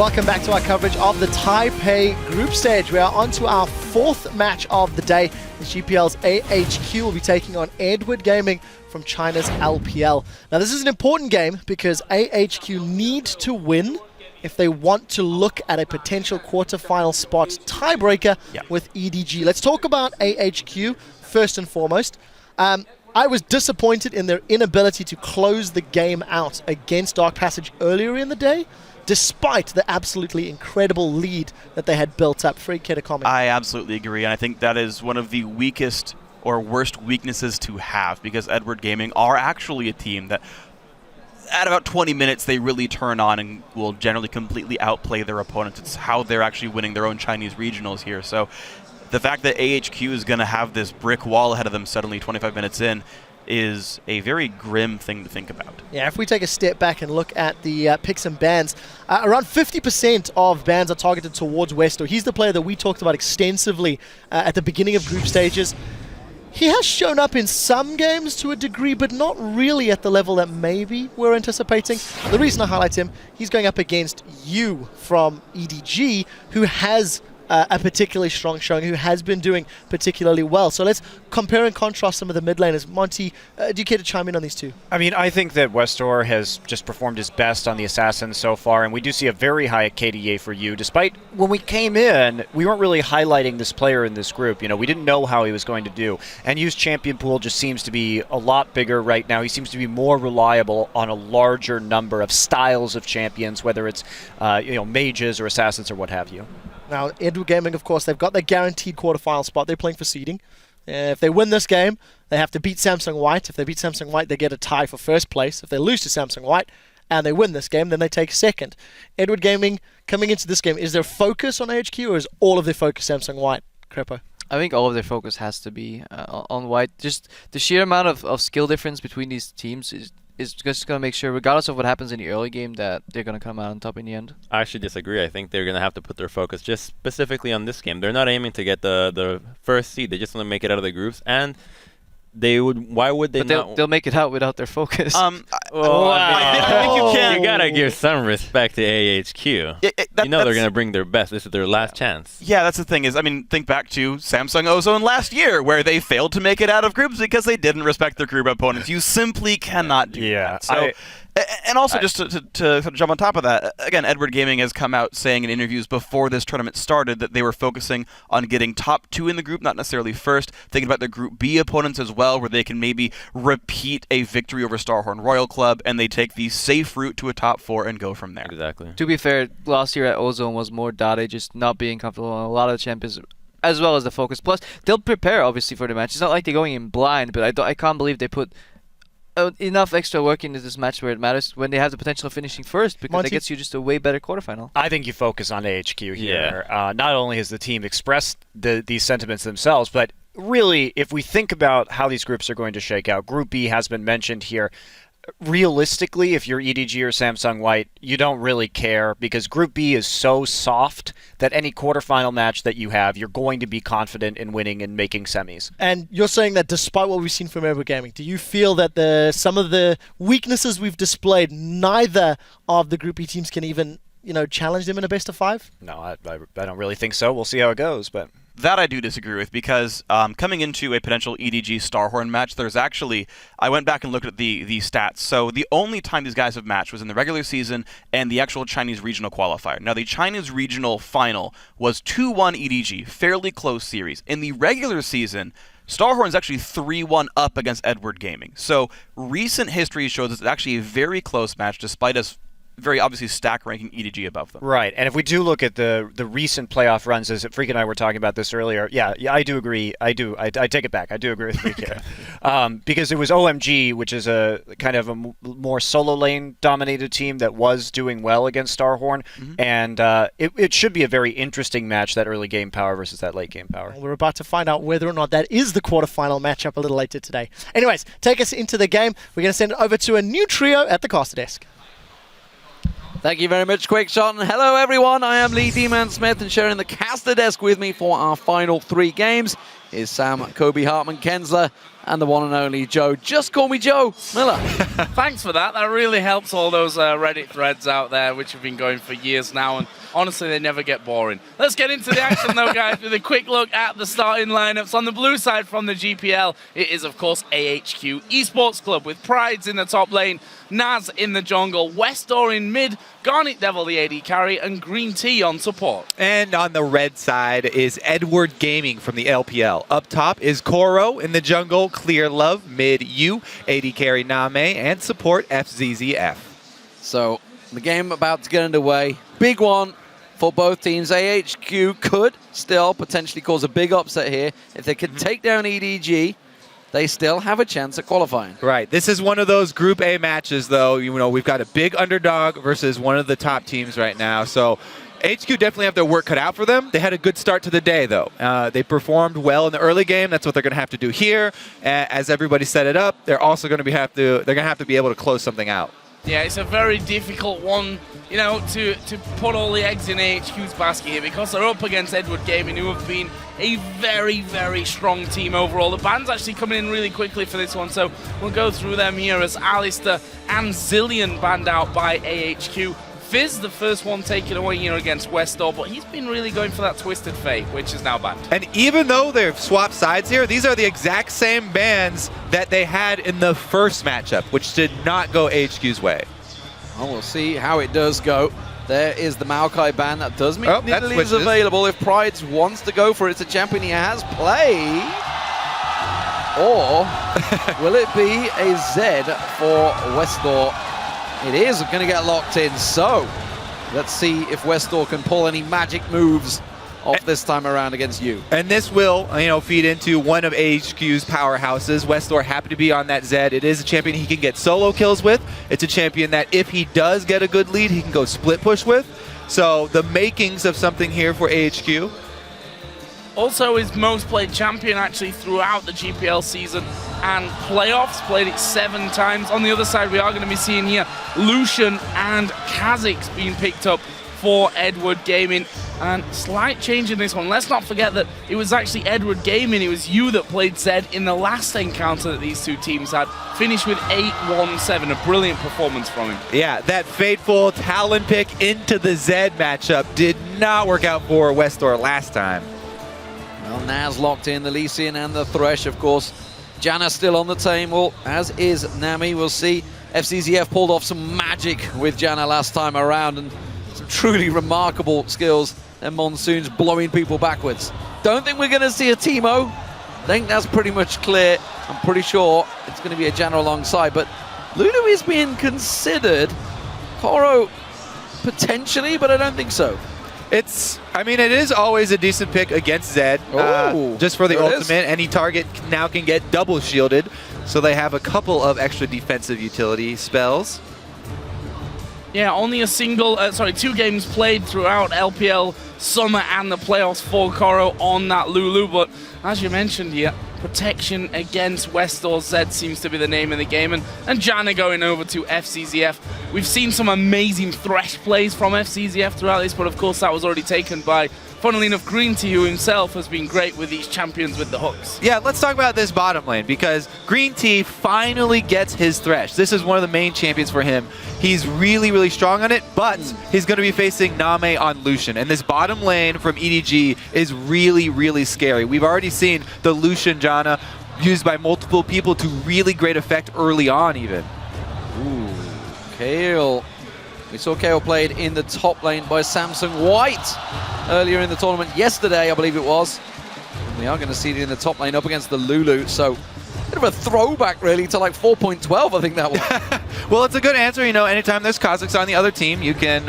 Welcome back to our coverage of the Taipei group stage. We are on to our fourth match of the day. The GPL's AHQ will be taking on Edward Gaming from China's LPL. Now this is an important game because AHQ need to win if they want to look at a potential quarterfinal spot tiebreaker with EDG. Let's talk about AHQ first and foremost. I was disappointed in their inability to close the game out against Dark Passage earlier in the day, despite the absolutely incredible lead that they had built up. Free Kid, a comment. I absolutely agree, and I think that is one of the weakest or worst weaknesses to have, because Edward Gaming are actually a team that at about 20 minutes they really turn on and will generally completely outplay their opponents. It's how they're actually winning their own Chinese regionals here. So the fact that AHQ is going to have this brick wall ahead of them suddenly 25 minutes in is a very grim thing to think about. Yeah, if we take a step back and look at the picks and bans, around 50% of bans are targeted towards westdoor. He's the player that we talked about extensively at the beginning of group stages. He has shown up in some games to a degree, but not really at the level that maybe we're anticipating. The reason I highlight him, he's going up against Yu from EDG, who has a particularly strong showing, who has been doing particularly well. So let's compare and contrast some of the mid laners. Monty, do you care to chime in on these two? I mean, I think that westdoor has just performed his best on the Assassins so far, and we do see a very high KDA for you, despite when we came in, we weren't really highlighting this player in this group. You know, we didn't know how he was going to do. And Yu's champion pool just seems to be a lot bigger right now. He seems to be more reliable on a larger number of styles of champions, whether it's mages or assassins or what have you. Now, Edward Gaming, of course, they've got their guaranteed quarterfinal spot. They're playing for seeding. If they win this game, they have to beat Samsung White. If they beat Samsung White, they get a tie for first place. If they lose to Samsung White and they win this game, then they take second. Edward Gaming, coming into this game, is there focus on AHQ or is all of their focus Samsung White? Crepo? I think all of their focus has to be on White. Just the sheer amount of skill difference between these teams is just going to make sure, regardless of what happens in the early game, that they're going to come out on top in the end. I actually disagree. I think they're going to have to put their focus just specifically on this game. They're not aiming to get the first seed. They just want to make it out of the groups. And they would. Why would they not? They'll make it out without their focus. I think you can. You gotta give some respect to AHQ. They're going to bring their best. This is their last chance. Yeah, that's the thing is, I mean, think back to Samsung Ozone last year, where they failed to make it out of groups because they didn't respect their group opponents. You simply cannot do that. So, and also, just to jump on top of that, again, Edward Gaming has come out saying in interviews before this tournament started that they were focusing on getting top 2 in the group, not necessarily first, thinking about the Group B opponents as well, where they can maybe repeat a victory over Starhorn Royal Club, and they take the safe route to a top 4 and go from there. Exactly. To be fair, last year at Ozone was more Dade just not being comfortable on a lot of the champions, as well as the focus. Plus, they'll prepare, obviously, for the match. It's not like they're going in blind, but I can't believe they put enough extra work into this match where it matters when they have the potential of finishing first, because that gets you just a way better quarterfinal. I think you focus on AHQ here. Yeah. Not only has the team expressed these sentiments themselves, but really, if we think about how these groups are going to shake out, Group B has been mentioned here. Realistically, if you're EDG or Samsung White, you don't really care because Group B is so soft that any quarterfinal match that you have, you're going to be confident in winning and making semis. And you're saying that despite what we've seen from Edward Gaming, do you feel that some of the weaknesses we've displayed, neither of the Group B teams can even challenge them in a best of 5? No, I don't really think so. We'll see how it goes, but that I do disagree with, because coming into a potential EDG Starhorn match, there's actually, I went back and looked at the stats. So the only time these guys have matched was in the regular season and the actual Chinese regional qualifier. Now the Chinese regional final was 2-1 EDG, fairly close series. In the regular season, Starhorn's actually 3-1 up against Edward Gaming. So recent history shows it's actually a very close match, despite us very obviously stack ranking EDG above them. Right, and if we do look at the recent playoff runs, as Freak and I were talking about this earlier, yeah, I do agree. I take it back. I do agree with Freak here. Because it was OMG, which is a kind of a more solo lane dominated team that was doing well against Starhorn, and it should be a very interesting match, that early game power versus that late game power. We're about to find out whether or not that is the quarterfinal matchup a little later today. Anyways, take us into the game. We're going to send it over to a new trio at the caster desk. Thank you very much, Quickshot. And hello, everyone. I am Lee D-Man Smith, and sharing the caster desk with me for our final 3 games is Sam, Kobe, Hartman, Kensler, and the one and only Joe. Just call me Joe Miller. Thanks for that. That really helps all those Reddit threads out there, which have been going for years now, and honestly, they never get boring. Let's get into the action, though, guys, with a quick look at the starting lineups. On the blue side from the GPL, it is, of course, AHQ Esports Club with Prydz in the top lane, Naz in the jungle, westdoor in mid, GarnetDevil the AD carry, and GreenTea on support. And on the red side is Edward Gaming from the LPL. Up top is Koro in the jungle, Clearlove, mid U, AD carry NaMei, and support Fzzf. So, the game about to get underway. Big one for both teams. AHQ could still potentially cause a big upset here. If they could take down EDG, they still have a chance at qualifying. Right. This is one of those Group A matches, though. You know, we've got a big underdog versus one of the top teams right now. So HQ definitely have their work cut out for them. They had a good start to the day, though. They performed well in the early game. That's what they're going to have to do here. As everybody set it up, they're also going to have to be able to close something out. Yeah, it's a very difficult one, you know, to put all the eggs in AHQ's basket here because they're up against Edward Gaming, who have been a very, very strong team overall. The ban's actually coming in really quickly for this one, so we'll go through them here as Alistair and Zillion banned out by AHQ. Fizz, the first one taken away here against westdoor, but he's been really going for that Twisted Fate, which is now banned. And even though they've swapped sides here, these are the exact same bans that they had in the first matchup, which did not go HQ's way. Well, we'll see how it does go. There is the Maokai ban. That does mean Nidalee is available if Prydz wants to go for it. It's a champion he has played. Or will it be a Z for westdoor? It is going to get locked in, so let's see if westdoor can pull any magic moves off this time around against you. And this will, feed into one of AHQ's powerhouses. westdoor happy to be on that Zed. It is a champion he can get solo kills with. It's a champion that if he does get a good lead, he can go split push with. So the makings of something here for AHQ. Also his most played champion actually throughout the GPL season and playoffs, played it 7 times. On the other side, we are going to be seeing here Lucian and Kha'Zix being picked up for Edward Gaming. And slight change in this one. Let's not forget that it was actually Edward Gaming, it was you that played Zed in the last encounter that these two teams had. Finished with 8-1-7, a brilliant performance from him. Yeah, that fateful Talon pick into the Zed matchup did not work out for westdoor last time. Well, Naz locked in, the Lee Sin and the Thresh, of course. Janna still on the table, as is NaMei. We'll see. Fzzf pulled off some magic with Janna last time around, and some truly remarkable skills. And Monsoon's blowing people backwards. Don't think we're going to see a Teemo. I think that's pretty much clear. I'm pretty sure it's going to be a Janna alongside, but Lulu is being considered. Koro potentially, but I don't think so. It is always a decent pick against Zed, just for the ultimate. Any target now can get double shielded, so they have a couple of extra defensive utility spells. Yeah, only 2 games played throughout LPL Summer and the playoffs for Koro on that Lulu, but as you mentioned here, protection against westdoor Zed seems to be the name of the game, and Janna going over to Fzzf. We've seen some amazing Thresh plays from Fzzf throughout this, but of course that was already taken by, funnily enough, GreenTea, who himself has been great with these champions with the hooks. Yeah, let's talk about this bottom lane, because GreenTea finally gets his Thresh. This is one of the main champions for him. He's really, really strong on it, but he's going to be facing NaMei on Lucian, and this bottom lane from EDG is really, really scary. We've already seen the Lucian Janna used by multiple people to really great effect early on even. Ooh, Kale. We saw Kale played in the top lane by Samsung White earlier in the tournament, yesterday I believe it was. And we are going to see it in the top lane up against the Lulu, so bit of a throwback really to like 4.12 I think that was. Well, it's a good answer, anytime there's Kha'Zix on the other team, you can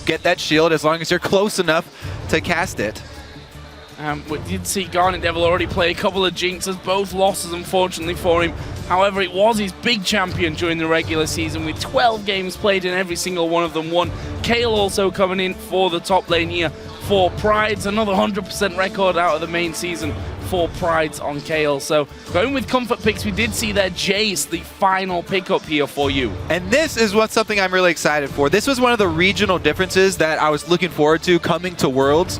get that shield as long as you're close enough to cast it. We did see GarnetDevil already play a couple of jinxes, both losses unfortunately for him. However, it was his big champion during the regular season with 12 games played and every single one of them won. Kale also coming in for the top lane here for Prydz, another 100% record out of the main season for Prydz on Kale. So going with comfort picks, we did see there Jace, the final pickup here for you. And this is something I'm really excited for. This was one of the regional differences that I was looking forward to coming to Worlds,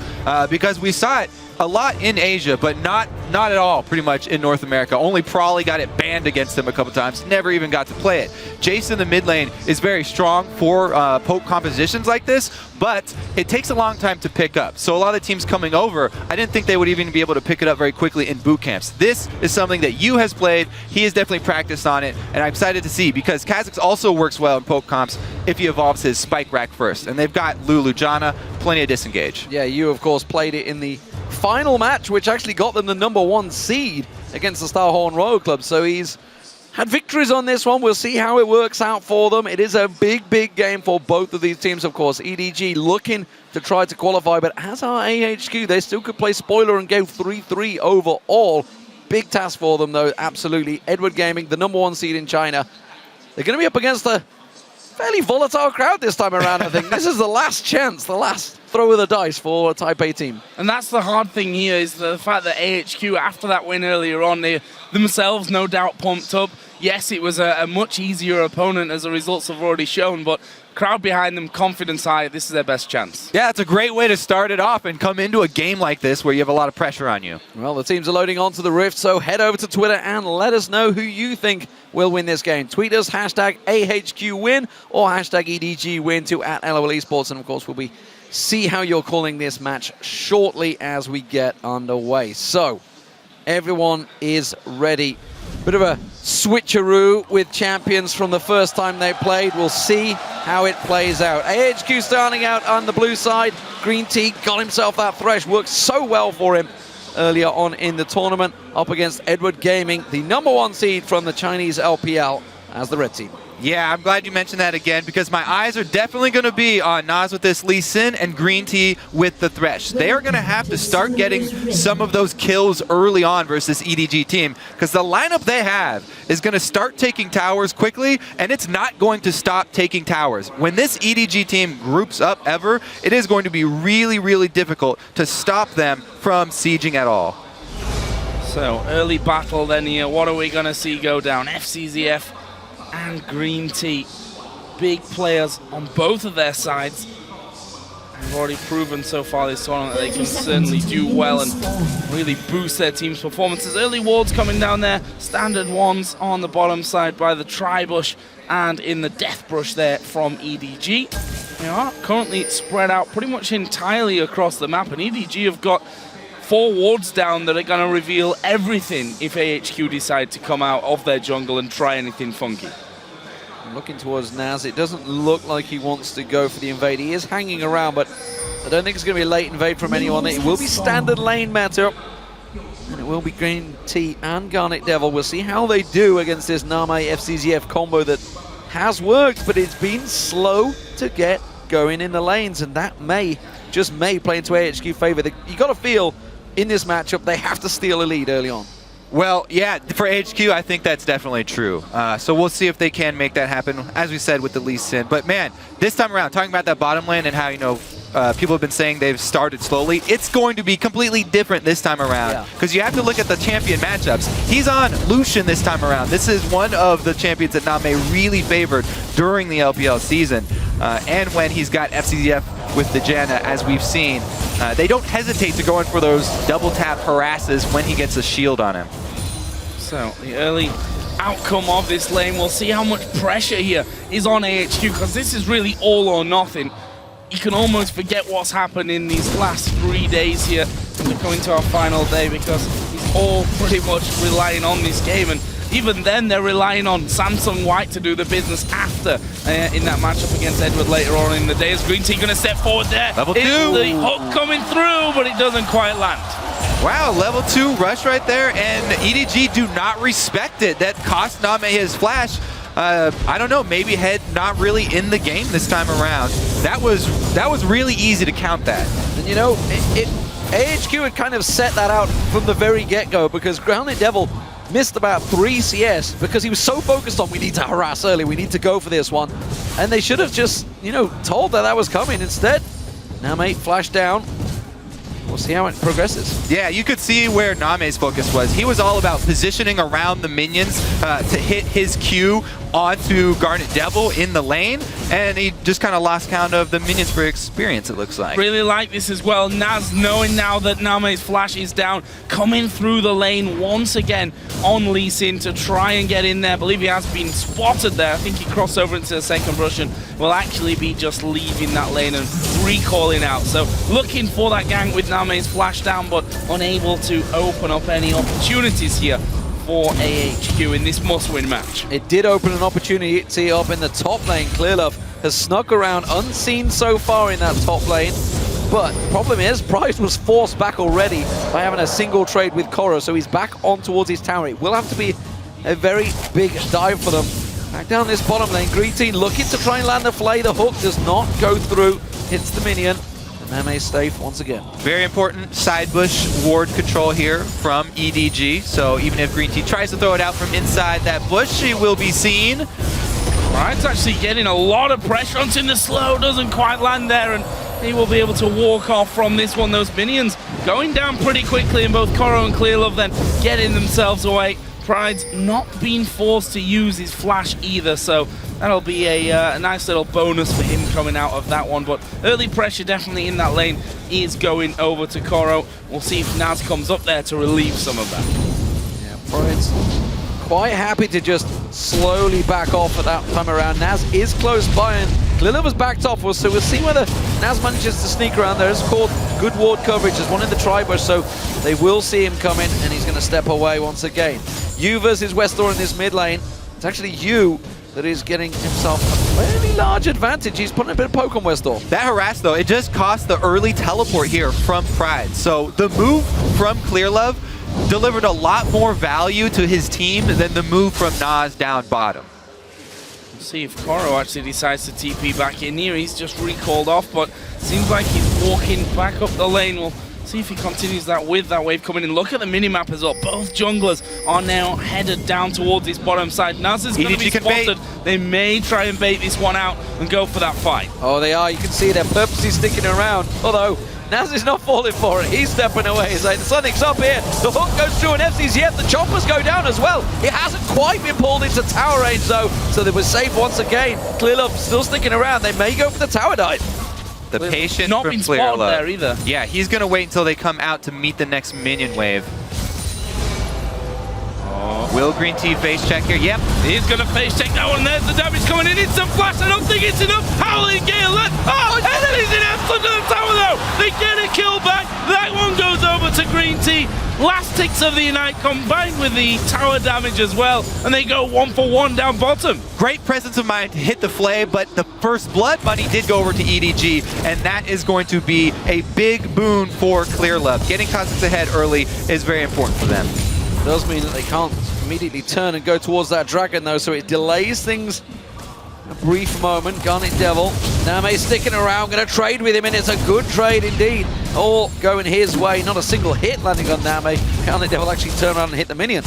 because we saw it a lot in Asia, but not at all pretty much in North America. Only Prawley got it banned against him a couple times, never even got to play it. Jace in the mid lane is very strong for poke compositions like this, but it takes a long time to pick up. So a lot of the teams coming over, I didn't think they would even be able to pick it up very quickly in boot camps. This is something that Yu has played. He has definitely practiced on it, and I'm excited to see because Kha'Zix also works well in poke comps if he evolves his spike rack first. And they've got Lulu Janna, plenty of disengage. Yeah, you of course played it in the final match, which actually got them the #1 seed against the Starhorn Royal Club. So he's had victories on this one. We'll see how it works out for them. It is a big, big game for both of these teams, of course. EDG looking to try to qualify, but as our AHQ, they still could play spoiler and go 3-3 overall. Big task for them, though, absolutely. Edward Gaming, the #1 seed in China. They're going to be up against a fairly volatile crowd this time around, I think. This is the last chance, the last throw of the dice for a Taipei team. And that's the hard thing here, is the fact that AHQ, after that win earlier on, they themselves no doubt pumped up. Yes, it was a much easier opponent, as the results have already shown, but crowd behind them, confidence high, this is their best chance. Yeah, it's a great way to start it off and come into a game like this where you have a lot of pressure on you. Well, the teams are loading onto the Rift, so head over to Twitter and let us know who you think will win this game. Tweet us hashtag AHQWin or hashtag EDGWin to @LOL Esports, and of course we'll be see how you're calling this match shortly as we get underway. So, everyone is ready. Bit of a switcheroo with champions from the first time they played. We'll see how it plays out. AHQ starting out on the blue side. GreenTea got himself that thresh. Worked so well for him earlier on in the tournament. Up against Edward Gaming, the #1 seed from the Chinese LPL as the red team. Yeah, I'm glad you mentioned that again because my eyes are definitely going to be on Nas with this Lee Sin and GreenTea with the Thresh. They are going to have to start getting some of those kills early on versus EDG team because the lineup they have is going to start taking towers quickly, and it's not going to stop taking towers. When this EDG team groups up ever, it is going to be really, really difficult to stop them from sieging at all. So, early battle then here. What are we going to see go down? Fzzf and GreenTea, big players on both of their sides. They've already proven so far this tournament that they can certainly do well and really boost their team's performances. Early wards coming down there, standard ones on the bottom side by the Tri-Bush and in the Death Brush there from EDG. They are currently spread out pretty much entirely across the map, and EDG have got 4 wards down that are going to reveal everything if AHQ decide to come out of their jungle and try anything funky. Looking towards Naz, it doesn't look like he wants to go for the invade. He is hanging around, but I don't think it's going to be a late invade from anyone. It will be standard lane matchup, and it will be GreenTea and GarnetDevil. We'll see how they do against this NaMei Fzzf combo that has worked, but it's been slow to get going in the lanes, and that may play into AHQ favor. You got to feel in this matchup they have to steal a lead early on. Well, yeah, for AHQ, I think that's definitely true. So we'll see if they can make that happen, as we said, with the Lee Sin. But man, this time around, talking about that bottom lane and how, you know, people have been saying they've started slowly, it's going to be completely different this time around. Because you have to look at the champion matchups. He's on Lucian this time around. This is one of the champions that NaMei really favored during the LPL season. And when he's got Fzzf with the Janna, as we've seen, they don't hesitate to go in for those double tap harasses when he gets a shield on him. So the early outcome of this lane, we'll see how much pressure here is on AHQ, because this is really all or nothing. You can almost forget what's happened in these last 3 days here. We're coming to our final day because he's all pretty much relying on this game, and even then they're relying on Samsung White to do the business after in that matchup against Edward later on in the day. Is GreenTea going to step forward there? Level 2! The hook coming through, but it doesn't quite land. Wow, level 2 rush right there, and EDG do not respect it. That cost NaMei his flash. I don't know, maybe Head not really in the game this time around. That was really easy to count that. And you know, AHQ had kind of set that out from the very get-go, because GarnetDevil missed about 3 CS because he was so focused on, we need to harass early, we need to go for this one. And they should have just, you know, told that was coming. Instead, NaMei flashed down. we'll see how it progresses. Yeah, you could see where NaMei's focus was. He was all about positioning around the minions to hit his Q onto GarnetDevil in the lane, and he just kind of lost count of the minions for experience, it looks like. Really like this as well. Naz knowing now that NaMei's flash is down, coming through the lane once again on Lee Sin to try and get in there. I believe he has been spotted there. I think he crossed over into the second brush and will actually be just leaving that lane and recalling out. So looking for that gank with NaMei's flash down, but unable to open up any opportunities here for AHQ in this must-win match. It did open an opportunity up in the top lane. Clearlove has snuck around unseen so far in that top lane. But problem is, Prydz was forced back already by having a single trade with Koro, so he's back on towards his tower. It will have to be a very big dive for them. Back down this bottom lane, GreenTea looking to try and land the flay. The hook does not go through, hits the minion. NaMei safe once again. Very important side bush ward control here from EDG. So even if GreenTea tries to throw it out from inside that bush, she will be seen. Prydz actually getting a lot of pressure onto the slow, doesn't quite land there, and he will be able to walk off from this one. Those minions going down pretty quickly, and both Koro and Clearlove then getting themselves away. Prydz not being forced to use his flash either, so that'll be a nice little bonus for him coming out of that one. But early pressure definitely in that lane is going over to Koro. We'll see if Naz comes up there to relieve some of that. Yeah, Prydz quite happy to just slowly back off at that time around. Naz is close by, and Clearlove was backed off, so we'll see whether Naz manages to sneak around there. It's called good ward coverage. There's one in the tri-bush, so they will see him coming, and he's going to step away once again. Yu versus westdoor in this mid lane. It's actually Yu that is getting himself a fairly large advantage. He's putting a bit of poke on westdoor. That harass, though, it just cost the early teleport here from Prydz. So the move from Clearlove delivered a lot more value to his team than the move from Naz down bottom. We'll see if Koro actually decides to TP back in here. He's just recalled off, but seems like he's walking back up the lane. We'll see if he continues that with that wave coming in. Look at the minimap as well. Both junglers are now headed down towards this bottom side. Naz is going to be spotted. They may try and bait this one out and go for that fight. Oh, they are. You can see they're purposely sticking around. Although Naz is not falling for it. He's stepping away. He's like, something's up here. The hook goes through an Fzzf. The choppers go down as well. It hasn't quite been pulled into tower range though, so they were safe once again. Clearlove still sticking around. They may go for the tower dive. The patient not from been spotted Clearlove there either. Yeah, he's going to wait until they come out to meet the next minion wave. Will GreenTea face check here? Yep. He's going to face check that one. There's the damage coming in. It's a flash. I don't think it's enough. Howling Gale left. Oh, and then he's in absolute to the tower though. They get a kill back. That one goes over to GreenTea. Last ticks of the night combined with the tower damage as well. And they go 1-for-1 down bottom. Great presence of mind to hit the flay, but the first blood money did go over to EDG, and that is going to be a big boon for Clearlove. Getting Cosmics ahead early is very important for them. It does mean that they can't immediately turn and go towards that dragon though, so it delays things a brief moment. GarnetDevil, NaMei sticking around, going to trade with him, and it's a good trade indeed. All going his way, not a single hit landing on NaMei. GarnetDevil actually turn around and hit the minion.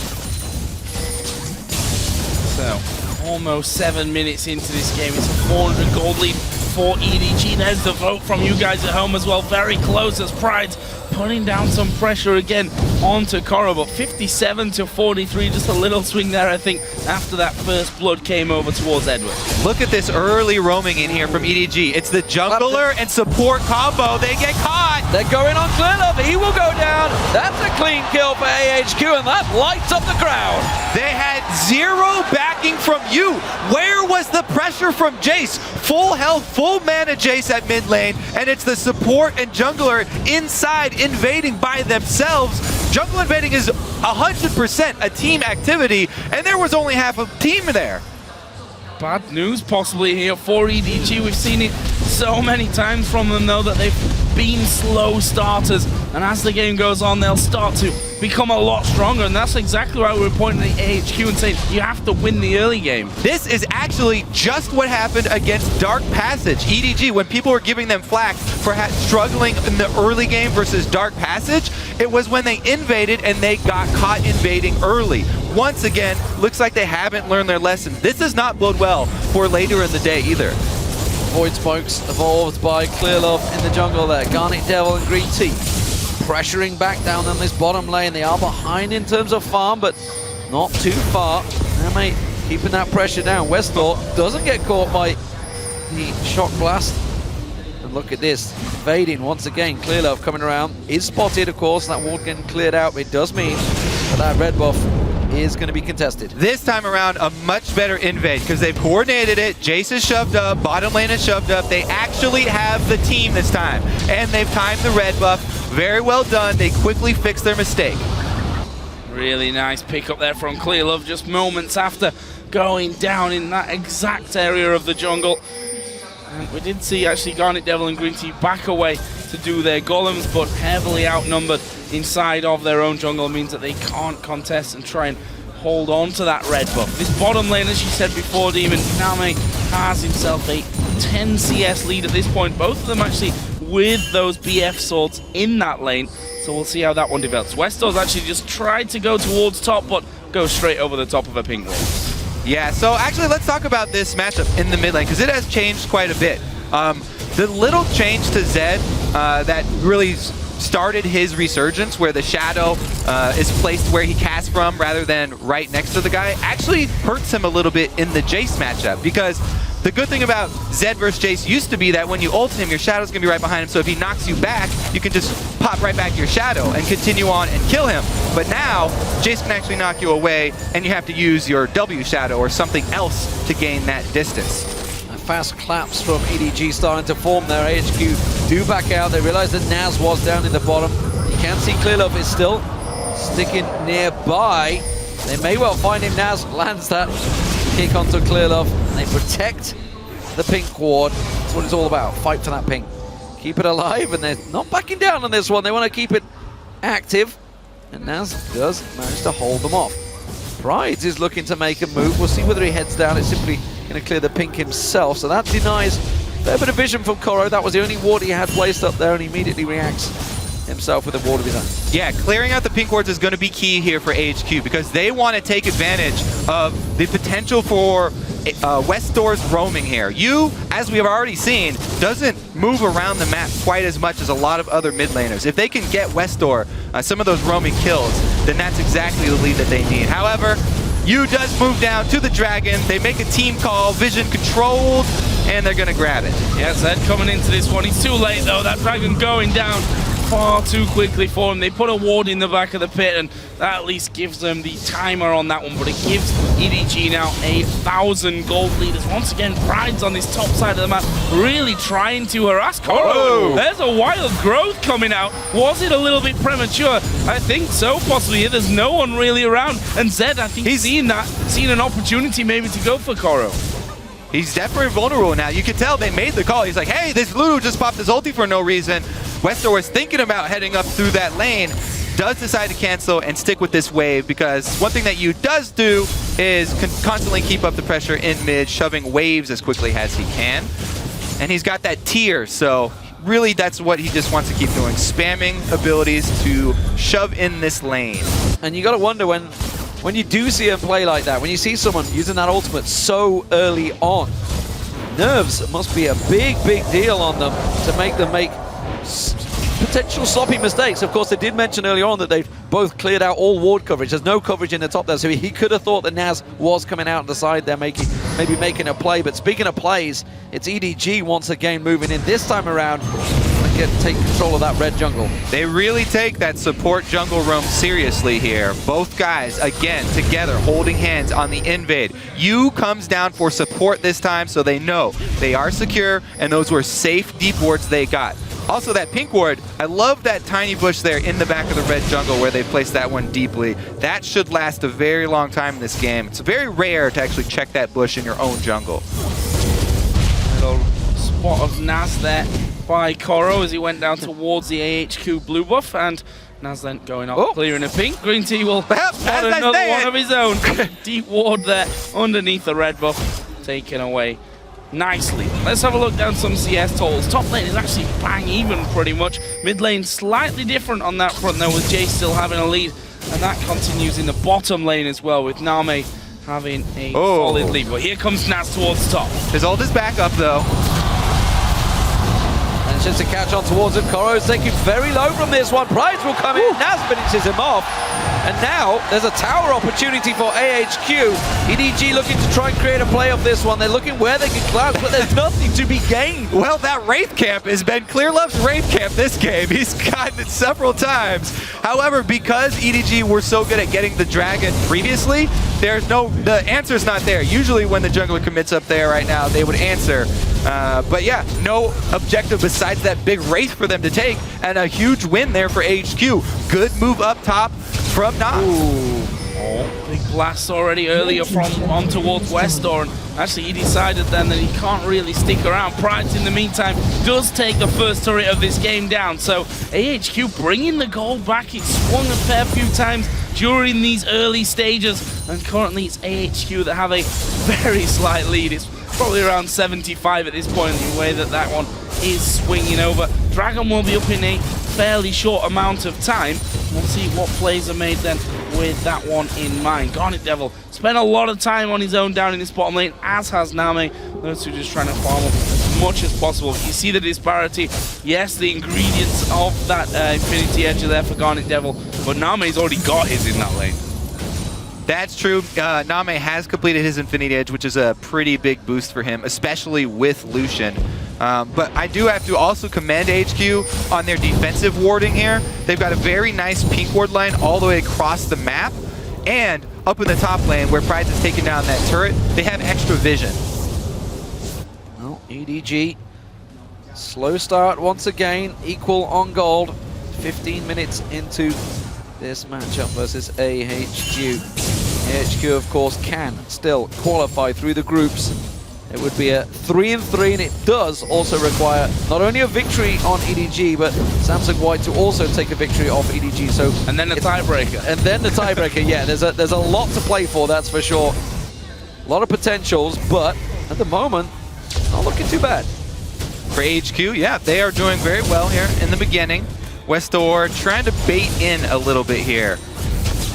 So, almost 7 minutes into this game. It's a 400 gold lead for EDG. There's the vote from you guys at home as well. Very close as Prydz putting down some pressure again onto Koro, but 57-43, just a little swing there, I think, after that first blood came over towards Edward. Look at this early roaming in here from EDG. It's the jungler and support combo. They get caught. They're going on Clearlove. He will go down. That's a clean kill for AHQ, and that lights up the crowd. They had zero backing from you. Where was the pressure from Jace? Full health, full mana Jace at mid lane, and it's the support and jungler inside invading by themselves. Jungle invading is 100% a team activity, and there was only half a team there. Bad news possibly here for EDG. We've seen it so many times from them though that they've been slow starters, and as the game goes on they'll start to become a lot stronger, and that's exactly why we're pointing at AHQ and saying you have to win the early game. This is actually just what happened against Dark Passage. EDG, when people were giving them flack for struggling in the early game versus Dark Passage, it was when they invaded and they got caught invading early. Once again, looks like they haven't learned their lesson. This does not bode well for later in the day either. Void Smokes evolved by Clearlove in the jungle there. GarnetDevil and GreenTea pressuring back down on this bottom lane. They are behind in terms of farm, but not too far. NaMei keeping that pressure down. westdoor doesn't get caught by the shock blast. And look at this, evading once again. Clearlove coming around, is spotted, of course. That ward getting cleared out. It does mean that that red buff is going to be contested. This time around, a much better invade because they've coordinated it. Jace is shoved up, bottom lane is shoved up. They actually have the team this time, and they've timed the red buff. Very well done. They quickly fixed their mistake. Really nice pick up there from Clearlove just moments after going down in that exact area of the jungle. And we did see actually GarnetDevil and GreenTea back away to do their golems, but heavily outnumbered inside of their own jungle means that they can't contest and try and hold on to that red buff. This bottom lane, as you said before, Demon, NaMei has himself a 10 CS lead at this point. Both of them actually with those BF swords in that lane. So we'll see how that one develops. westdoor's actually just tried to go towards top, but goes straight over the top of a pink wall. Yeah, so actually let's talk about this matchup in the mid lane because it has changed quite a bit. The little change to Zed that really started his resurgence, where the shadow is placed where he casts from rather than right next to the guy, actually hurts him a little bit in the Jace matchup, because the good thing about Zed versus Jace used to be that when you ult him, your shadow's gonna be right behind him, so if he knocks you back, you can just pop right back your shadow and continue on and kill him. But now, Jace can actually knock you away, and you have to use your W shadow or something else to gain that distance. Fast claps from EDG starting to form there. AHQ do back out. They realize that Naz was down in the bottom. You can see Clearlove is still sticking nearby. They may well find him. Naz lands that kick onto Clearlove, and they protect the pink ward. That's what it's all about. Fight for that pink. Keep it alive, and they're not backing down on this one. They want to keep it active, and Naz does manage to hold them off. Prydz is looking to make a move. We'll see whether he heads down. It's simply going to clear the pink himself, so that denies a fair bit of vision from Koro. That was the only ward he had placed up there, and he immediately reacts himself with a ward of his own. Yeah, clearing out the pink wards is going to be key here for AHQ because they want to take advantage of the potential for westdoor's roaming here. You, as we have already seen, doesn't move around the map quite as much as a lot of other mid laners. If they can get westdoor some of those roaming kills, then that's exactly the lead that they need. However, Yu does move down to the dragon. They make a team call, vision controlled, and they're gonna grab it. Yeah, Zed coming into this one. He's too late though. That dragon going down far too quickly for him. They put a ward in the back of the pit, and that at least gives them the timer on that one, but it gives EDG now 1,000 gold leaders. Once again, Prydz on this top side of the map, really trying to harass Koro. Oh. There's a wild growth coming out. Was it a little bit premature? I think so, possibly. There's no one really around, and Zed, I think, he's seen an opportunity maybe to go for Koro. He's definitely vulnerable now. You can tell they made the call. He's like, hey, this Lulu just popped his ulti for no reason. westdoor was thinking about heading up through that lane, does decide to cancel and stick with this wave, because one thing that Yu does do is constantly keep up the pressure in mid, shoving waves as quickly as he can. And he's got that tier, so really that's what he just wants to keep doing, spamming abilities to shove in this lane. And you got to wonder when you do see him play like that, when you see someone using that ultimate so early on, nerves must be a big, big deal on them to make them make potential sloppy mistakes. Of course, they did mention earlier on that they've both cleared out all ward coverage. There's no coverage in the top there, so he could have thought that Naz was coming out the side there, maybe making a play. But speaking of plays, it's EDG once again moving in this time around and take control of that red jungle. They really take that support jungle roam seriously here. Both guys, again, together, holding hands on the invade. Yu comes down for support this time, so they know they are secure, and those were safe deep wards they got. Also, that pink ward, I love that tiny bush there in the back of the red jungle where they placed that one deeply. That should last a very long time in this game. It's very rare to actually check that bush in your own jungle. Little spot of Naz there by Koro as he went down towards the AHQ blue buff, and Naz then going up, clearing a pink. GreenTea will spot another one of his own. Deep ward there underneath the red buff, taken away nicely. Let's have a look down some CS totals. Top lane is actually bang even pretty much. Mid lane slightly different on that front though, with Jay still having a lead, and that continues in the bottom lane as well, with NaMei having a solid lead. But here comes Naz towards top. His ult is back up though. And Manages to catch on towards him. Koro's taking very low from this one. Prydz will come in. Naz finishes him off. And now there's a tower opportunity for AHQ. EDG looking to try and create a play of this one. They're looking where they can cloud, but there's nothing to be gained. Well, that Wraith Camp has been Clearlove's Wraith Camp this game. He's gotten it several times. However, because EDG were so good at getting the Dragon previously, the answer's not there. Usually when the jungler commits up there right now, they would answer. But yeah, no objective besides that big Wraith for them to take, and a huge win there for AHQ. Good move up top from Nas. Big blast already earlier from on towards westdoor, and actually he decided then that he can't really stick around. Prydz in the meantime does take the first turret of this game down, so AHQ bringing the gold back. It swung a fair few times during these early stages, and currently it's AHQ that have a very slight lead. It's probably around 75 at this point in the way that one is swinging over. Dragon will be up in a fairly short amount of time. We'll see what plays are made then with that one in mind. GarnetDevil spent a lot of time on his own down in this bottom lane, as has NaMei. Those two just trying to farm up as much as possible. You see the disparity. Yes, the ingredients of that Infinity Edge are there for GarnetDevil, but NaMei's already got his in that lane. That's true. NaMei has completed his Infinity Edge, which is a pretty big boost for him, especially with Lucian. But I do have to also commend HQ on their defensive warding here. They've got a very nice pink ward line all the way across the map. And up in the top lane, where Prydz is taking down that turret, they have extra vision. Well, EDG, slow start once again, equal on gold. 15 minutes into this matchup versus AHQ. AHQ, of course, can still qualify through the groups. It would be a 3-3, and it does also require not only a victory on EDG, but Samsung White to also take a victory off EDG. So and then the tiebreaker. And then the tiebreaker. Yeah, there's a lot to play for, that's for sure. A lot of potentials, but at the moment, not looking too bad. For AHQ, yeah, they are doing very well here in the beginning. westdoor trying to bait in a little bit here.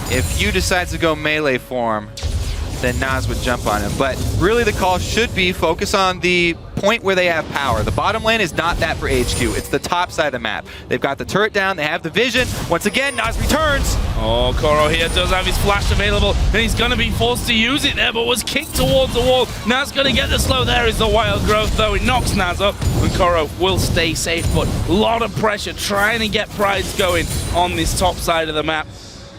If Yu decides to go melee form, then Nas would jump on him. But really the call should be focus on the point where they have power. The bottom lane is not that for HQ. It's the top side of the map. They've got the turret down. They have the vision. Once again, Nas returns. Oh, Koro here does have his flash available, and he's going to be forced to use it there, but was kicked towards the wall. Nas going to get the slow. There is the wild growth, though. It knocks Nas up, and Koro will stay safe, but a lot of pressure trying to get Prydz going on this top side of the map.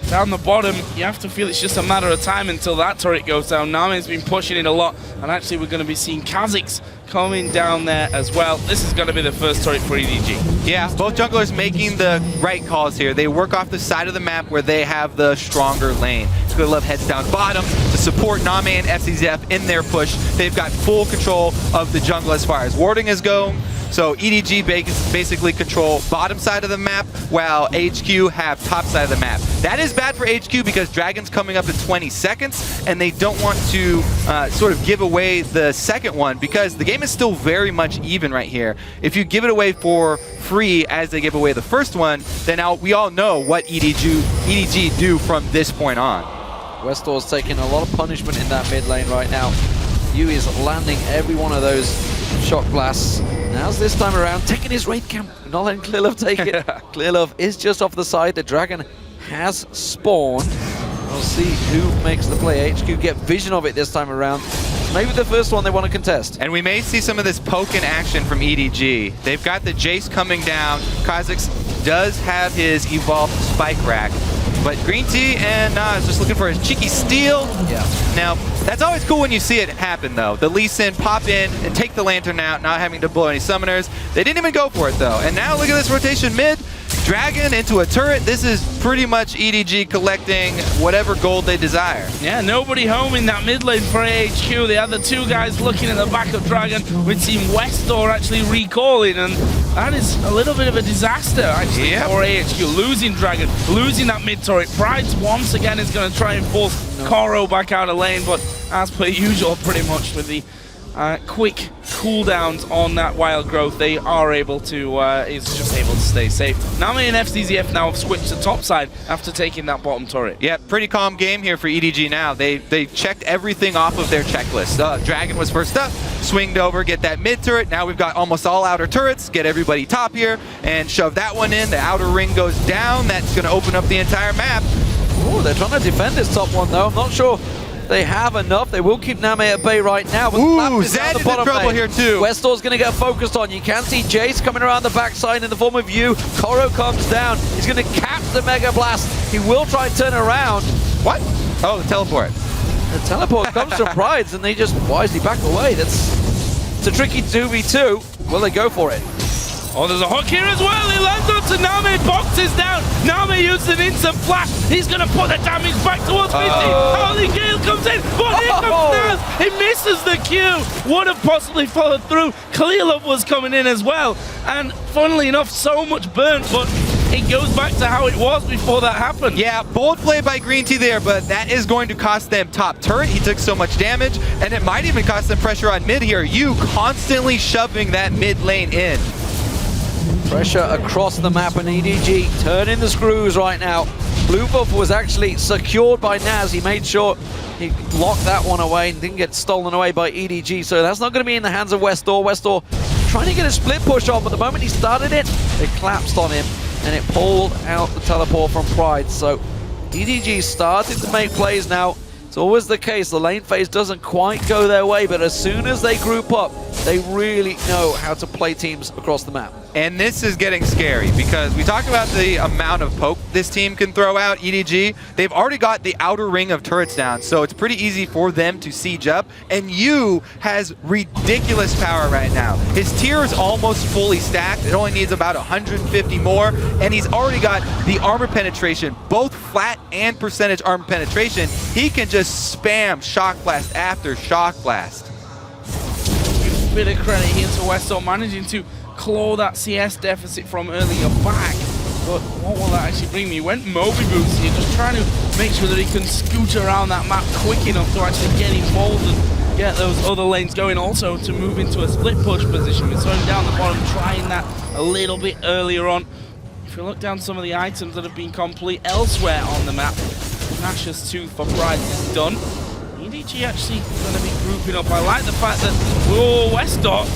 Down the bottom, you have to feel it's just a matter of time until that turret goes down. NaMei's been pushing it a lot, and actually we're going to be seeing Kha'Zix coming down there as well. This is going to be the first turret for EDG. Yeah, both junglers making the right calls here. They work off the side of the map where they have the stronger lane. Clearlove heads down bottom to support NaMei and Fzzf in their push. They've got full control of the jungle as far as warding is going. So EDG basically control bottom side of the map, while HQ have top side of the map. That is bad for HQ because Dragon's coming up in 20 seconds, and they don't want to sort of give away the second one because the game is still very much even right here. If you give it away for free as they give away the first one, then we all know what EDG do from this point on. westdoor's taking a lot of punishment in that mid lane right now. Yu is landing every one of those shock blasts. Now's this time around taking his raid camp, not letting Clearlove take it. Clearlove is just off the side. The dragon has spawned. We'll see who makes the play. HQ get vision of it this time around. Maybe the first one they want to contest. And we may see some of this poke in action from EDG. They've got the Jace coming down. Kha'Zix does have his evolved spike rack. But GreenTea and Nas just looking for his cheeky steal. Yeah. Now, that's always cool when you see it happen, though. The Lee Sin pop in and take the lantern out, not having to blow any summoners. They didn't even go for it, though. And now look at this rotation mid. Dragon into a turret. This is pretty much EDG collecting whatever gold they desire. Yeah, nobody home in that mid lane for AHQ. They had the two guys looking at the back of Dragon. We've seen westdoor actually recalling, and that is a little bit of a disaster actually for AHQ. Losing Dragon, losing that mid turret. Prydz once again is going to try and force Koro back out of lane, but as per usual, pretty much with the quick cooldowns on that wild growth, they are able to, is just able to stay safe. NaMei and Fzzf now have switched to top side after taking that bottom turret. Yeah, pretty calm game here for EDG now. They checked everything off of their checklist. Dragon was first up, swinged over, get that mid turret. Now we've got almost all outer turrets, get everybody top here, and shove that one in. The outer ring goes down. That's going to open up the entire map. Oh, they're trying to defend this top one, though. I'm not sure they have enough. They will keep NaMei at bay right now. But Ooh, Zed is in trouble here too. westdoor's going to get focused on. You can see Jace coming around the backside in the form of Yu. Koro comes down. He's going to catch the Mega Blast. He will try and turn around. What? Oh, the teleport. The teleport comes from Prydz, and they just wisely back away. It's a tricky 2v2. Will they go for it? Oh, there's a hook here as well. He lands onto NaMei, boxes down. NaMei uses an instant flash. He's going to put the damage back towards 50. Holy Gale comes in, but here comes Naz. He misses the Q. Would have possibly followed through. Clearlove was coming in as well. And funnily enough, so much burnt, but it goes back to how it was before that happened. Yeah, bold play by GreenTea there, but that is going to cost them top turret. He took so much damage, and it might even cost them pressure on mid here. You constantly shoving that mid lane in. Pressure across the map, and EDG turning the screws right now. Blue buff was actually secured by Naz. He made sure he locked that one away and didn't get stolen away by EDG. So that's not going to be in the hands of westdoor. westdoor trying to get a split push on, but the moment he started it, it collapsed on him and it pulled out the teleport from Prydz. So EDG started to make plays now. It's always the case. The lane phase doesn't quite go their way, but as soon as they group up, they really know how to play teams across the map. And this is getting scary because we talk about the amount of poke this team can throw out, EDG. They've already got the outer ring of turrets down, so it's pretty easy for them to siege up. And Yu has ridiculous power right now. His tier is almost fully stacked. It only needs about 150 more, and he's already got the armor penetration, both flat and percentage armor penetration. He can just spam Shock Blast after Shock Blast. Bit of credit here to westdoor managing to claw that CS deficit from earlier back. But what will that actually bring me? He went Moby Boots here, just trying to make sure that he can scoot around that map quick enough to actually get involved and get those other lanes going. Also to move into a split push position. We're slowing down the bottom, trying that a little bit earlier on. If you look down some of the items that have been complete elsewhere on the map, Nash's 2 for Prydz is done. EDG actually going to be grouping up. I like the fact that, whoa, westdoor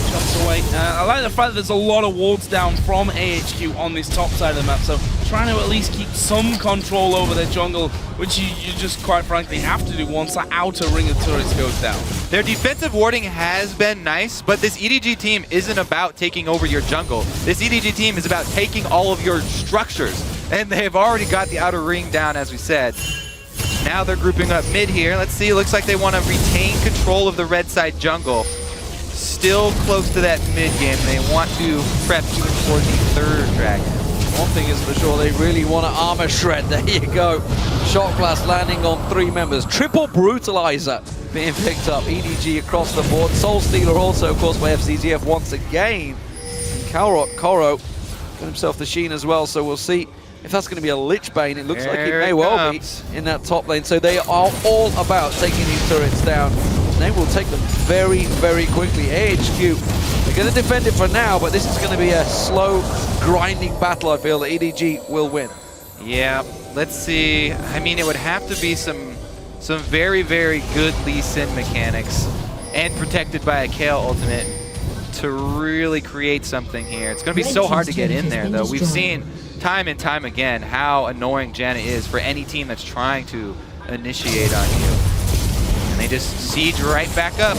jumps away. I like the fact that there's a lot of wards down from AHQ on this top side of the map, so trying to at least keep some control over their jungle, which you just quite frankly have to do once that outer ring of turrets goes down. Their defensive warding has been nice, but this EDG team isn't about taking over your jungle. This EDG team is about taking all of your structures, and they've already got the outer ring down, as we said. Now they're grouping up mid here. Let's see, it looks like they want to retain control of the red side jungle. Still close to that mid game. They want to prep even for the third dragon. One thing is for sure, they really want to armor shred. There you go. Shock Blast landing on 3 members. Triple Brutalizer being picked up. EDG across the board. Soul Stealer also, of course, by FZZF once again. Koro got himself the Sheen as well, so we'll see if that's going to be a Lich Bane. It looks like it may well be in that top lane. So they are all about taking these turrets down. They will take them very, very quickly. AHQ, they're going to defend it for now, but this is going to be a slow, grinding battle, I feel, that EDG will win. Yeah, let's see. I mean, it would have to be some very, very good Lee Sin mechanics and protected by a Kale ultimate to really create something here. It's going to be so hard to get in there, though. We've seen time and time again how annoying Janna is for any team that's trying to initiate on you. And they just siege right back up.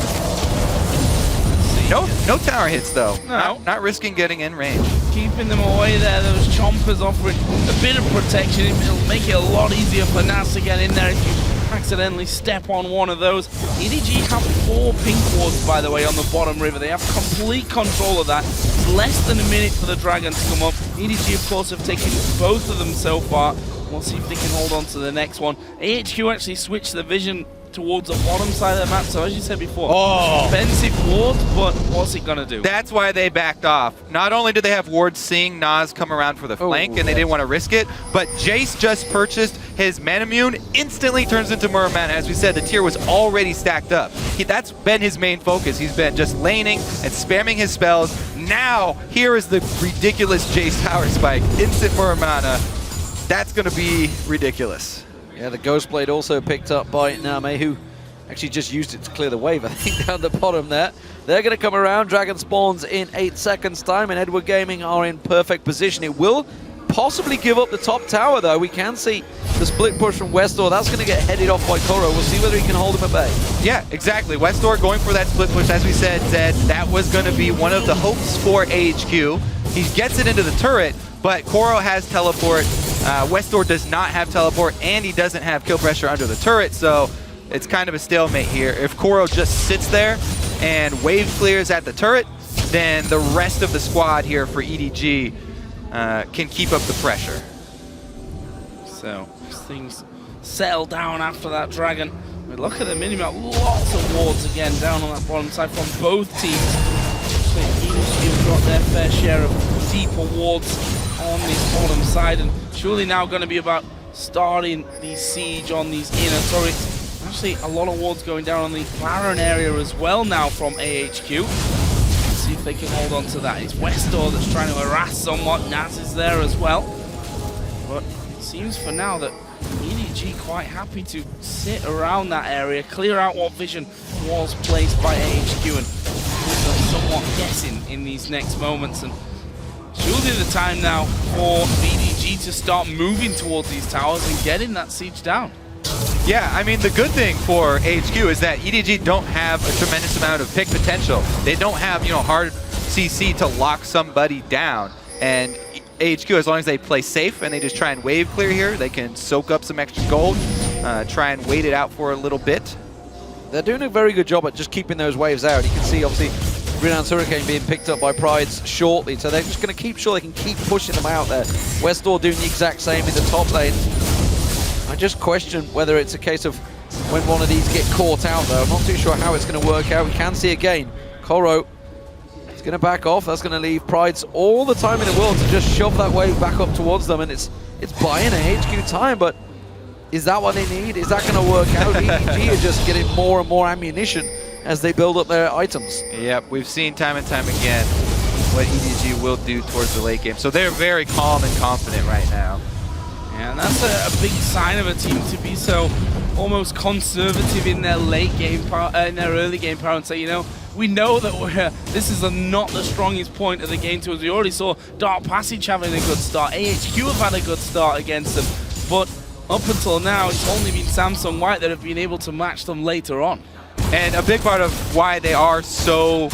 No tower hits, though. No. Not risking getting in range. Keeping them away there, those chompers offering a bit of protection. It'll make it a lot easier for Nas to get in there if you accidentally step on one of those. EDG have 4 pink wards, by the way, on the bottom river. They have complete control of that. It's less than a minute for the dragon to come up. EDG, of course, have taken both of them so far. We'll see if they can hold on to the next one. AHQ actually switched the vision towards the bottom side of the map. So as you said before, Oh. expensive ward, but what's it gonna do? That's why they backed off. Not only did they have wards seeing Nas come around for the flank and they didn't want to risk it, but Jace just purchased his Manamune, instantly turns into Muramana. As we said, the tier was already stacked up. That's been his main focus. He's been just laning and spamming his spells. Now, here is the ridiculous Jace power spike. Instant Muramana. That's going to be ridiculous. Yeah, the Ghost Blade also picked up by NaMei, who actually just used it to clear the wave, I think, down the bottom there. They're going to come around. Dragon spawns in 8 seconds' time, and Edward Gaming are in perfect position. It will possibly give up the top tower, though. We can see the split push from westdoor. That's going to get headed off by Koro. We'll see whether he can hold him at bay. Yeah, exactly. westdoor going for that split push. As we said, Zed, that was going to be one of the hopes for AHQ. He gets it into the turret, but Koro has teleport. westdoor does not have teleport, and he doesn't have kill pressure under the turret, so it's kind of a stalemate here. If Koro just sits there and wave clears at the turret, then the rest of the squad here for EDG can keep up the pressure. So things settle down after that dragon. I mean, look at the minimap, lots of wards again down on that bottom side from both teams. So EDG got their fair share of deeper wards on this bottom side, and surely now going to be about starting the siege on these inner turrets. Actually, a lot of wards going down on the Baron area as well now from AHQ. Let's see if they can hold on to that. It's westdoor that's trying to harass somewhat. Naz is there as well. But it seems for now that EDG quite happy to sit around that area, clear out what vision was placed by AHQ, and leave them somewhat guessing in these next moments. And surely the time now for EDG to start moving towards these towers and getting that siege down. Yeah, I mean, the good thing for AHQ is that EDG don't have a tremendous amount of pick potential. They don't have, hard CC to lock somebody down. And AHQ, as long as they play safe and they just try and wave clear here, they can soak up some extra gold, try and wait it out for a little bit. They're doing a very good job at just keeping those waves out. You can see, obviously, Renowned Hurricane being picked up by Prydz shortly, so they're just going to keep sure they can keep pushing them out there. westdoor doing the exact same in the top lane. I just question whether it's a case of when one of these get caught out, though. I'm not too sure how it's going to work out. We can see again, Koro is going to back off. That's going to leave Prydz all the time in the world to just shove that wave back up towards them, and it's buying a HQ time, but is that what they need? Is that going to work out? EDG are just getting more and more ammunition as they build up their items. Yep, we've seen time and time again what EDG will do towards the late game. So they're very calm and confident right now. Yeah, and that's a big sign of a team to be so almost conservative in their late game power, in their early game power, and say, we know that this is not the strongest point of the game to us. We already saw Dark Passage having a good start. AHQ have had a good start against them, but up until now, it's only been Samsung White that have been able to match them later on. And a big part of why they are so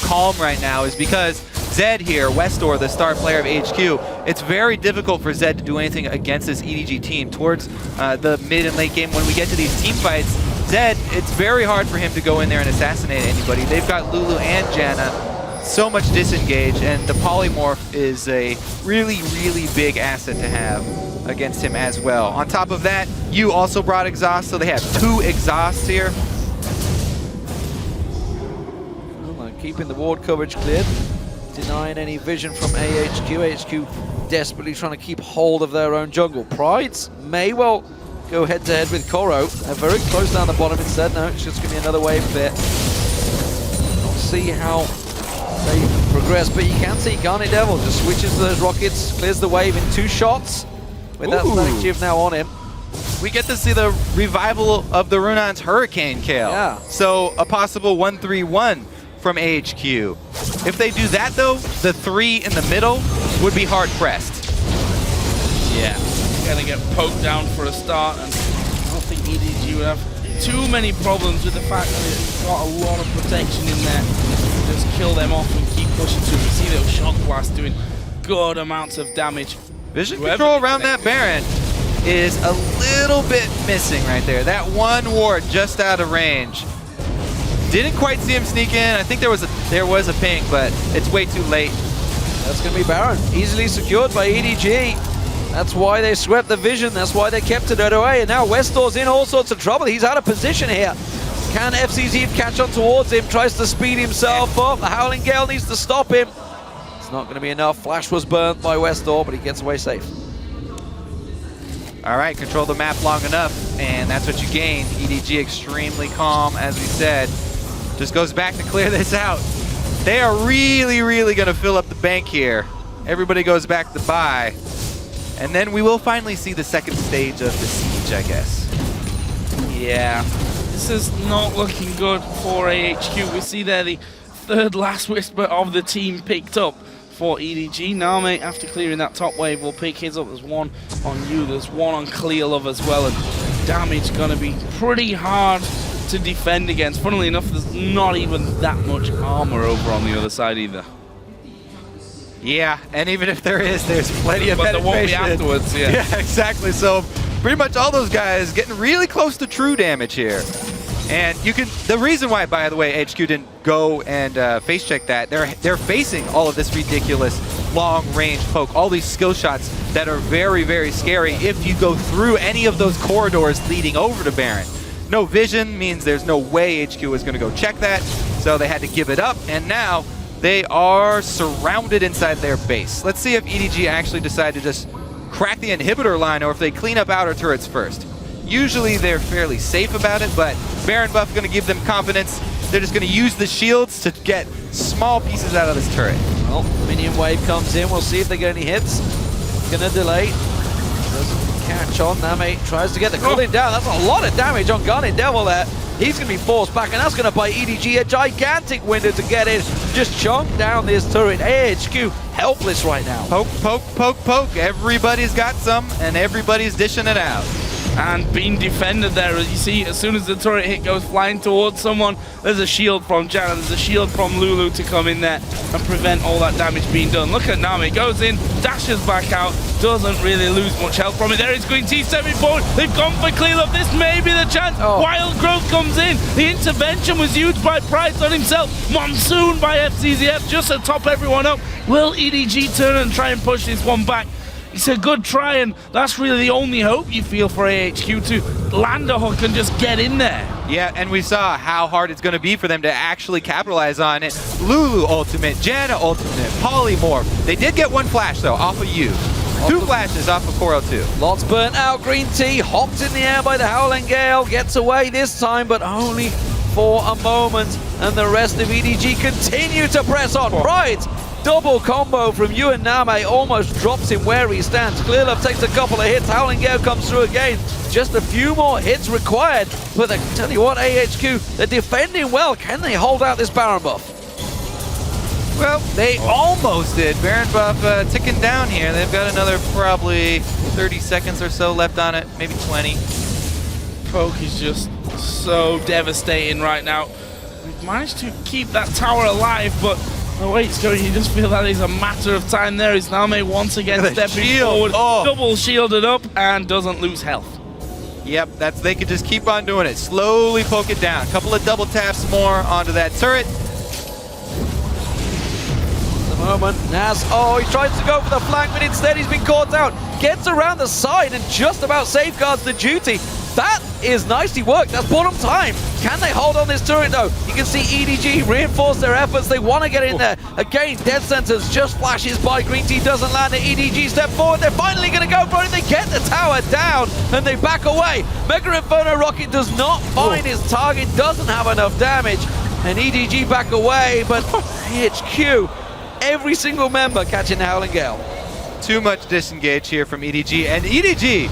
calm right now is because Zed here, westdoor, the star player of HQ, it's very difficult for Zed to do anything against this EDG team. Towards the mid and late game, when we get to these team fights, Zed, it's very hard for him to go in there and assassinate anybody. They've got Lulu and Janna so much disengaged, and the polymorph is a really, really big asset to have against him as well. On top of that, you also brought exhaust, so they have 2 exhausts here. Keeping the ward coverage cleared, denying any vision from AHQ. AHQ desperately trying to keep hold of their own jungle. Prydz may well go head-to-head with Koro. They're very close down the bottom instead. No, it's just going to be another wave clear. We'll see how they progress, but you can see GarnetDevil just switches to those rockets, clears the wave in 2 shots with that static Jiv now on him. We get to see the revival of the Runan's Hurricane kill. Yeah. So a possible 1-3-1 from AHQ. If they do that, though, the 3 in the middle would be hard-pressed. Yeah, gonna get poked down for a start, and I don't think EDG would have too many problems with the fact that it's got a lot of protection in there. Just kill them off and keep pushing through. We see those shock blasts doing good amounts of damage. Vision control around that Baron is a little bit missing right there. That one ward just out of range. Didn't quite see him sneak in. I think there was a ping, but it's way too late. That's going to be Baron. Easily secured by EDG. That's why they swept the vision. That's why they kept it away. And now westdoor's in all sorts of trouble. He's out of position here. Can Fzzf catch on towards him? Tries to speed himself up. The Howling Gale needs to stop him. It's not going to be enough. Flash was burnt by westdoor, but he gets away safe. All right, control the map long enough, and that's what you gain. EDG extremely calm, as we said. Just goes back to clear this out. They are really, really going to fill up the bank here. Everybody goes back to buy. And then we will finally see the second stage of the siege, I guess. Yeah, this is not looking good for AHQ. We see there the third last whisper of the team picked up for EDG. NaMei, after clearing that top wave, will pick his up. There's one on you, there's one on Clearlove as well, and damage going to be pretty hard to defend against. Funnily enough, there's not even that much armor over on the other side either. Yeah, and even if there is, there's plenty of penetration. But there won't be afterwards, yeah. Yeah, exactly. So pretty much all those guys getting really close to true damage here. And you can, the reason why, by the way, AHQ didn't go and face check that, they're facing all of this ridiculous long range poke, all these skill shots that are very, very scary if you go through any of those corridors leading over to Baron. No vision means there's no way HQ is going to go check that, so they had to give it up, and now they are surrounded inside their base. Let's see if EDG actually decide to just crack the inhibitor line or if they clean up outer turrets first. Usually they're fairly safe about it, but Baron buff going to give them confidence. They're just going to use the shields to get small pieces out of this turret. Well, minion wave comes in. We'll see if they get any hits. Gonna delay. Doesn't catch on. NaMei tries to get the cooling down. That's a lot of damage on GarnetDevil there. He's going to be forced back, and that's going to buy EDG a gigantic window to get in. Just chunk down this turret. AHQ helpless right now. Poke, poke, poke, poke. Everybody's got some, and everybody's dishing it out. And being defended there, as you see, as soon as the turret hit goes flying towards someone, there's a shield from Janna, there's a shield from Lulu to come in there and prevent all that damage being done. Look at NaMei, goes in, dashes back out, doesn't really lose much health from it. There is GreenTea stepping forward, they've gone for Clearlove, this may be the chance. Wild Growth comes in, the intervention was used by Prydz on himself, Monsoon by Fzzf just to top everyone up. Will EDG turn and try and push this one back? It's a good try, and that's really the only hope you feel for AHQ to land a hook and just get in there. Yeah, and we saw how hard it's going to be for them to actually capitalize on it. Lulu ultimate, Janna ultimate, Polymorph. They did get one flash, though, off of you. Two flashes off of Coral 2. Lots burnt out. GreenTea hopped in the air by the Howling Gale. Gets away this time, but only for a moment. And the rest of EDG continue to press on. Prydz, double combo from you and NaMei almost drops him where he stands. Clearlove takes a couple of hits. Howling Gale comes through again. Just a few more hits required. But I tell you what, AHQ, they're defending well. Can they hold out this Baron buff? Well, they almost did. Baron buff ticking down here. They've got another probably 30 seconds or so left on it, maybe 20. Poke is just so devastating right now. We've managed to keep that tower alive, but the way it's going, you just feel that is a matter of time there. Is NaMei once again stepping forward, double shielded up, and doesn't lose health. Yep, they could just keep on doing it. Slowly poke it down. A couple of double taps more onto that turret. Moment. Naz, he tries to go for the flank, but instead he's been caught out. Gets around the side and just about safeguards the duty. That is nicely worked. That's bought them time. Can they hold on this turret, though? You can see EDG reinforce their efforts. They want to get in there. Again, Death Sentence just flashes by. GreenTea doesn't land it. EDG step forward. They're finally going to go for it. They get the tower down, and they back away. Mega Inferno Rocket does not find his target, doesn't have enough damage, and EDG back away, but AHQ, every single member catching the Howling Gale. Too much disengage here from EDG, and EDG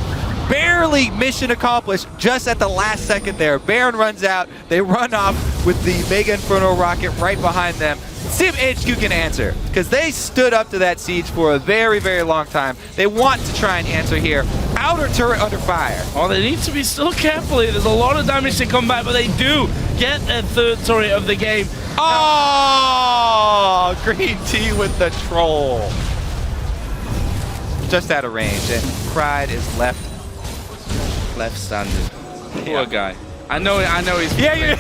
barely mission accomplished just at the last second there. Baron runs out, they run off with the Mega Inferno Rocket right behind them. See if AHQ can answer, because they stood up to that siege for a very, very long time. They want to try and answer here. Outer turret under fire. Oh, they need to be still careful here. There's a lot of damage to come back, but they do get a third turret of the game. Oh, GreenTea with the troll. Just out of range, and Prydz is left standing. Poor guy. I know he's. Yeah.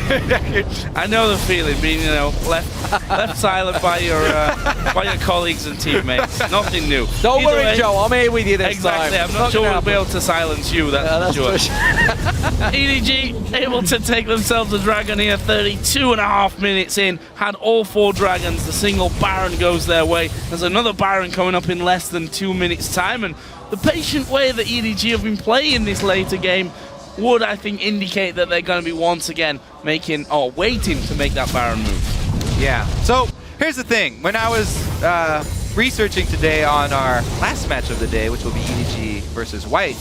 I know the feeling, being left silent by your colleagues and teammates. Nothing new. Don't Either worry, way, Joe. I'm here with you this exactly. time. I'm not sure we'll be able to silence you. That's for sure. EDG able to take themselves a dragon here. 32.5 minutes in. Had all 4 dragons. The single Baron goes their way. There's another Baron coming up in less than 2 minutes' time, and the patient way that EDG have been playing this later game would, I think, indicate that they're going to be once again waiting to make that Baron move. Yeah. So here's the thing. When I was researching today on our last match of the day, which will be EDG versus White,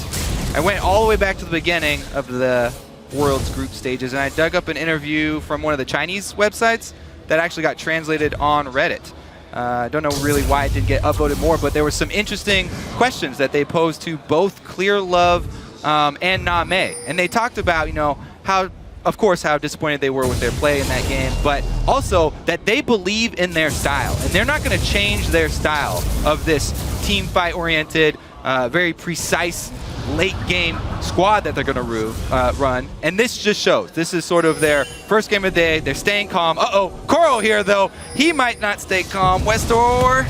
I went all the way back to the beginning of the World's group stages, and I dug up an interview from one of the Chinese websites that actually got translated on Reddit. I don't know really why it didn't get upvoted more, but there were some interesting questions that they posed to both Clearlove and NaMei. And they talked about, how disappointed they were with their play in that game, but also that they believe in their style. And they're not going to change their style of this team fight oriented, very precise late game squad that they're going to run. And this just shows. This is sort of their first game of the day. They're staying calm. Koro here, though. He might not stay calm. westdoor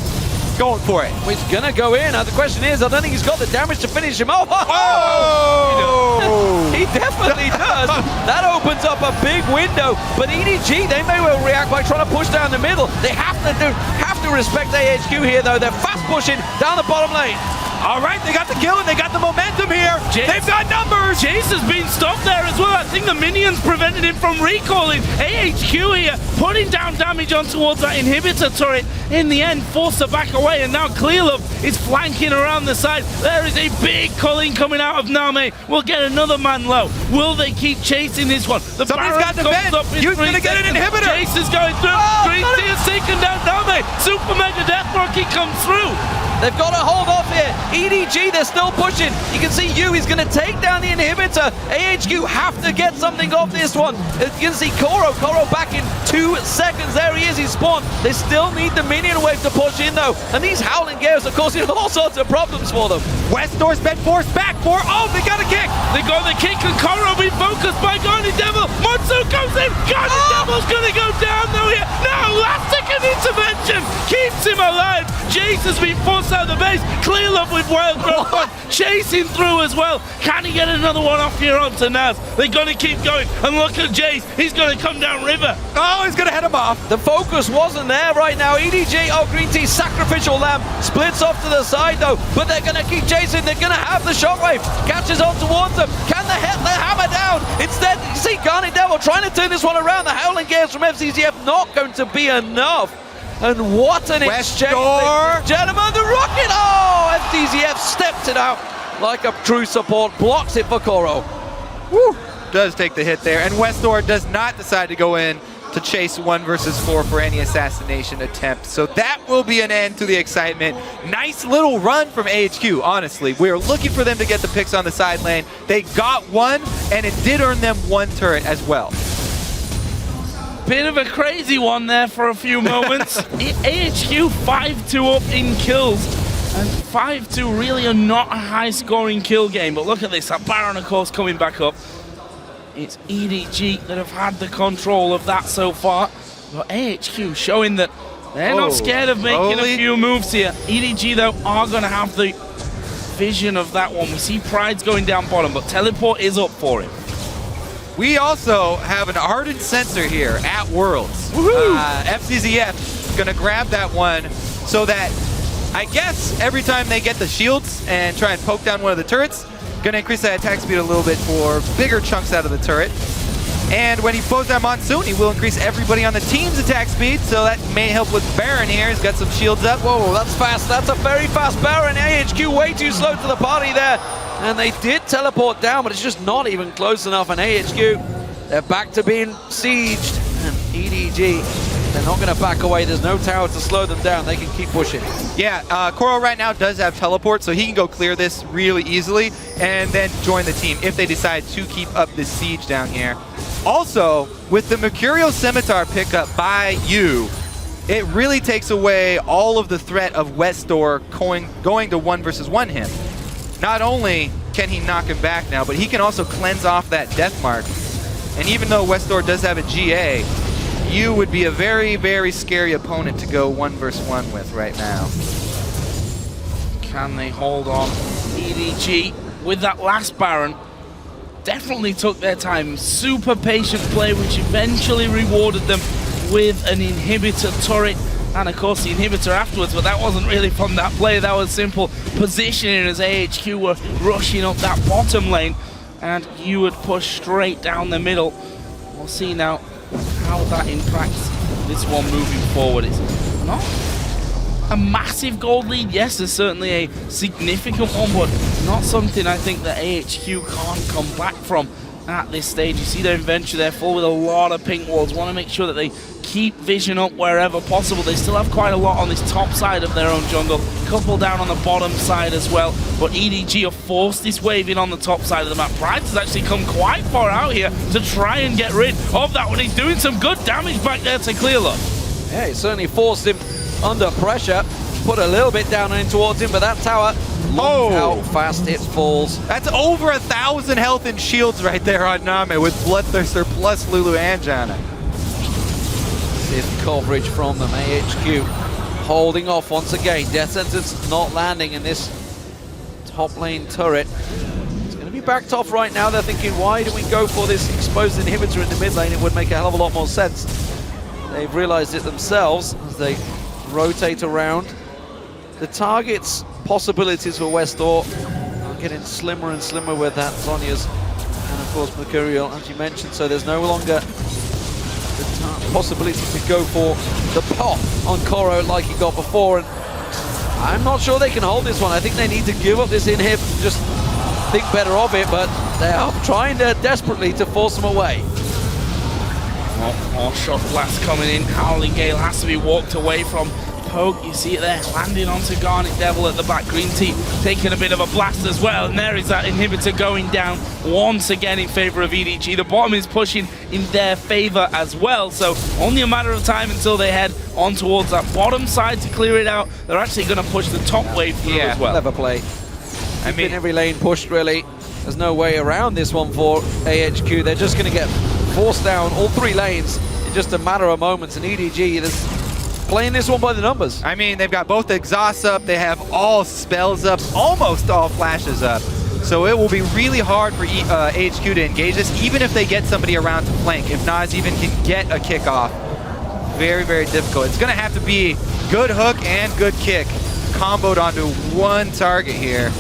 going for it. He's going to go in. The question is, I don't think he's got the damage to finish him off. Oh! He definitely does. That opens up a big window. But EDG, they may well react by trying to push down the middle. They have to respect AHQ here, though. They're fast pushing down the bottom lane. All right, they got the kill and they got the momentum here. They've got numbers. Jace has been stopped there as well. I think the minions prevented him from recalling. AHQ here, putting down damage on towards that inhibitor turret. In the end, forced to back away, and now Clearlove is flanking around the side. There is a big culling coming out of NaMei. We'll get another man low. Will they keep chasing this one? The Somebody's got the vent. You're going to get an inhibitor. Jace is going through. GreenTea has taken down NaMei. Super Mega Death Rocket comes through. They've got to hold off here. EDG, they're still pushing. You can see Yu, he's going to take down the inhibitor. AHQ have to get something off this one. You can see Koro back in 2 seconds. There he is, he's spawned. They still need the minion wave to push in, though. And these Howling Gales are causing all sorts of problems for them. westdoor's been forced back for, they got a kick. They got the kick, and Koro being focused by GarnetDevil. Monsu comes in. GarnetDevil's going to go down, though, here. No, last-second intervention keeps him alive. Jace has been forced out of the base. Clearlove with Wild Growth Fun chasing through as well. Can he get another one off here onto Naz? They're going to keep going. And look at Jace. He's going to come down river. Oh, he's going to head him off. The focus wasn't there right now. EDG, GreenTea, sacrificial lamb, splits off to the side though, but they're going to keep chasing. They're going to have the shockwave. Catches on towards them. Can they hit the hammer down? Instead, you see GarnetDevil trying to turn this one around. The Howling Gales from Fzzf not going to be enough. And what an exchange. Gentlemen, the rocket! Oh, Fzzf steps it out like a true support. Blocks it for Koro. Woo! Does take the hit there. And westdoor does not decide to go in to chase 1 versus 4 for any assassination attempt. So that will be an end to the excitement. Nice little run from AHQ, honestly. We were looking for them to get the picks on the side lane. They got one, and it did earn them 1 turret as well. Bit of a crazy one there for a few moments. AHQ 5-2 up in kills. And 5-2 really are not a high-scoring kill game. But look at this, that Baron, of course, coming back up. It's EDG that have had the control of that so far. But AHQ showing that they're not scared of making a few moves here. EDG, though, are going to have the vision of that one. We see Prydz going down bottom, but Teleport is up for him. We also have an Ardent Sensor here at Worlds. Fzzf is going to grab that one so that, I guess, every time they get the shields and try and poke down one of the turrets, going to increase that attack speed a little bit for bigger chunks out of the turret. And when he blows down Monsoon, he will increase everybody on the team's attack speed, so that may help with Baron here. He's got some shields up. Whoa, that's fast. That's a very fast Baron. AHQ way too slow to the party there. And they did teleport down, but it's just not even close enough. And AHQ, they're back to being sieged. And EDG, they're not going to back away. There's no tower to slow them down. They can keep pushing. Yeah, Koro right now does have teleport, so he can go clear this really easily and then join the team if they decide to keep up this siege down here. Also, with the Mercurial Scimitar pickup by Yu, it really takes away all of the threat of westdoor going to 1 versus 1 him. Not only can he knock him back now, but he can also cleanse off that death mark. And even though westdoor does have a GA, you would be a very, very scary opponent to go 1v1 with right now. Can they hold on? EDG with that last Baron definitely took their time. Super patient play, which eventually rewarded them with an inhibitor turret. And of course the inhibitor afterwards, but that wasn't really from that play. That was simple positioning as AHQ were rushing up that bottom lane. And you would push straight down the middle. We'll see now how that impacts this one moving forward. It's not a massive gold lead. Yes, there's certainly a significant one, but not something I think that AHQ can't come back from at this stage. You see their inventory there full with a lot of pink walls. Want to make sure that they keep vision up wherever possible. They still have quite a lot on this top side of their own jungle, couple down on the bottom side as well, but EDG have forced this wave in on the top side of the map. Prydz has actually come quite far out here to try and get rid of that one. He's doing some good damage back there to Clearlove. Yeah, he certainly forced him under pressure, put a little bit down in towards him, but that tower, look how fast it falls. That's over 1,000 health and shields right there on NaMei with Bloodthirster plus Lulu and Janna. Stiff coverage from them. AHQ holding off once again. Death Sentence not landing in this top lane turret. It's going to be backed off right now. They're thinking, why do we go for this exposed inhibitor in the mid lane? It would make a hell of a lot more sense. They've realized it themselves as they rotate around. The target's possibilities for westdoor are getting slimmer and slimmer with that Zhonya's and of course Mercurial, as you mentioned, so there's no longer the possibility to go for the pop on Koro like he got before, and I'm not sure they can hold this one. I think they need to give up this inhib and just think better of it, but they are trying desperately to force them away. More shot blast coming in. Howling Gale has to be walked away from. Poke, you see it there, landing onto GarnetDevil at the back. GreenTea taking a bit of a blast as well, and there is that inhibitor going down once again in favor of EDG. The bottom is pushing in their favor as well, so only a matter of time until they head on towards that bottom side to clear it out. They're actually going to push the top wave through as well. Clever play. I mean, every lane pushed really. There's no way around this one for AHQ. They're just going to get forced down all three lanes in just a matter of moments, and EDG is playing this one by the numbers. I mean, they've got both exhausts up, they have all spells up, almost all flashes up. So it will be really hard for AHQ to engage this, even if they get somebody around to flank. If Nas even can get a kick off, very, very difficult. It's going to have to be good hook and good kick comboed onto one target here.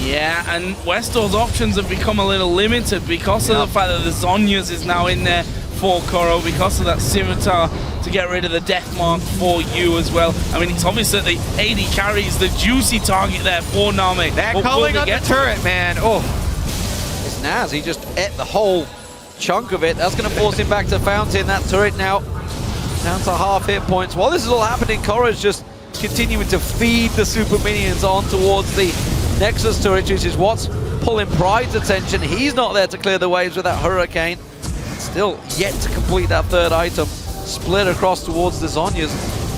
Yeah, and westdoor's options have become a little limited because of the fact that the Zhonya's is now in there for Koro, because of that scimitar to get rid of the death mark for you as well. I mean, it's obvious that the AD carries the juicy target there for NaMei. That culling on the turret, man. Oh, it's Naz. He just ate the whole chunk of it. That's going to force him back to Fountain. That turret now down to half hit points. While this is all happening, Koro's just continuing to feed the super minions on towards the Nexus turret, which is what's pulling Pryd's attention. He's not there to clear the waves with that Hurricane. Still yet to complete that third item. Split across towards the Zhonya's.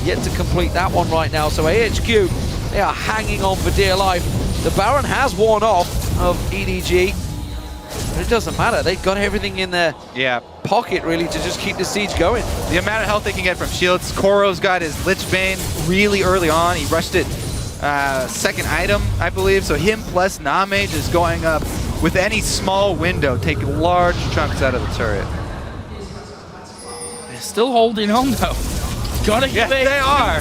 Yet to complete that one right now. So AHQ, they are hanging on for dear life. The Baron has worn off of EDG, but it doesn't matter. They've got everything in their pocket, really, to just keep the siege going. The amount of health they can get from shields. Koro's got his Lich Bane really early on. He rushed it second item, I believe. So him plus NaMei just going up with any small window, taking large chunks out of the turret. They're still holding on though. Gotta give it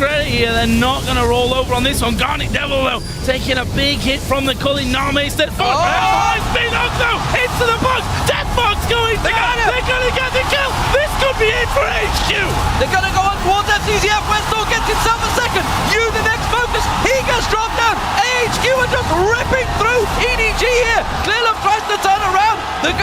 credit here. They're not gonna roll over on this one. GarnetDevil though, taking a big hit from the culling NaMei. It's been knocked though. Into the box. Deathmark's going down. They're gonna get the kill. This could be it for HQ. They're gonna go on towards FZF. westdoor gets himself a second. You the next focus. He gets dropped down. AHQ are just ripping through EDG here. Clearlove tries to turn around. The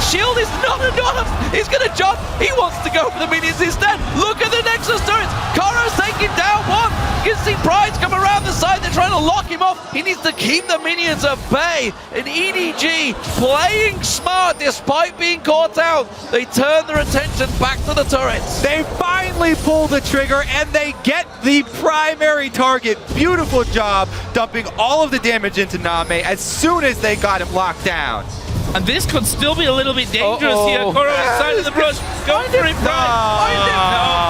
shield is not enough. He's gonna jump. He wants to go for the minions instead. Look at the Nexus turrets. Koro's taking down one. You can see Prydz come around the side. They're trying to lock him off. He needs to keep the minions at bay. And EDG playing smart despite being caught out. They turn their attention back to the turrets. They finally pull the trigger and they get the primary target. Beautiful job dumping all of the damage into NaMei as soon as they got him locked down. And this could still be a little bit dangerous here. Koro inside of the brush. Go for it, Prydz. No,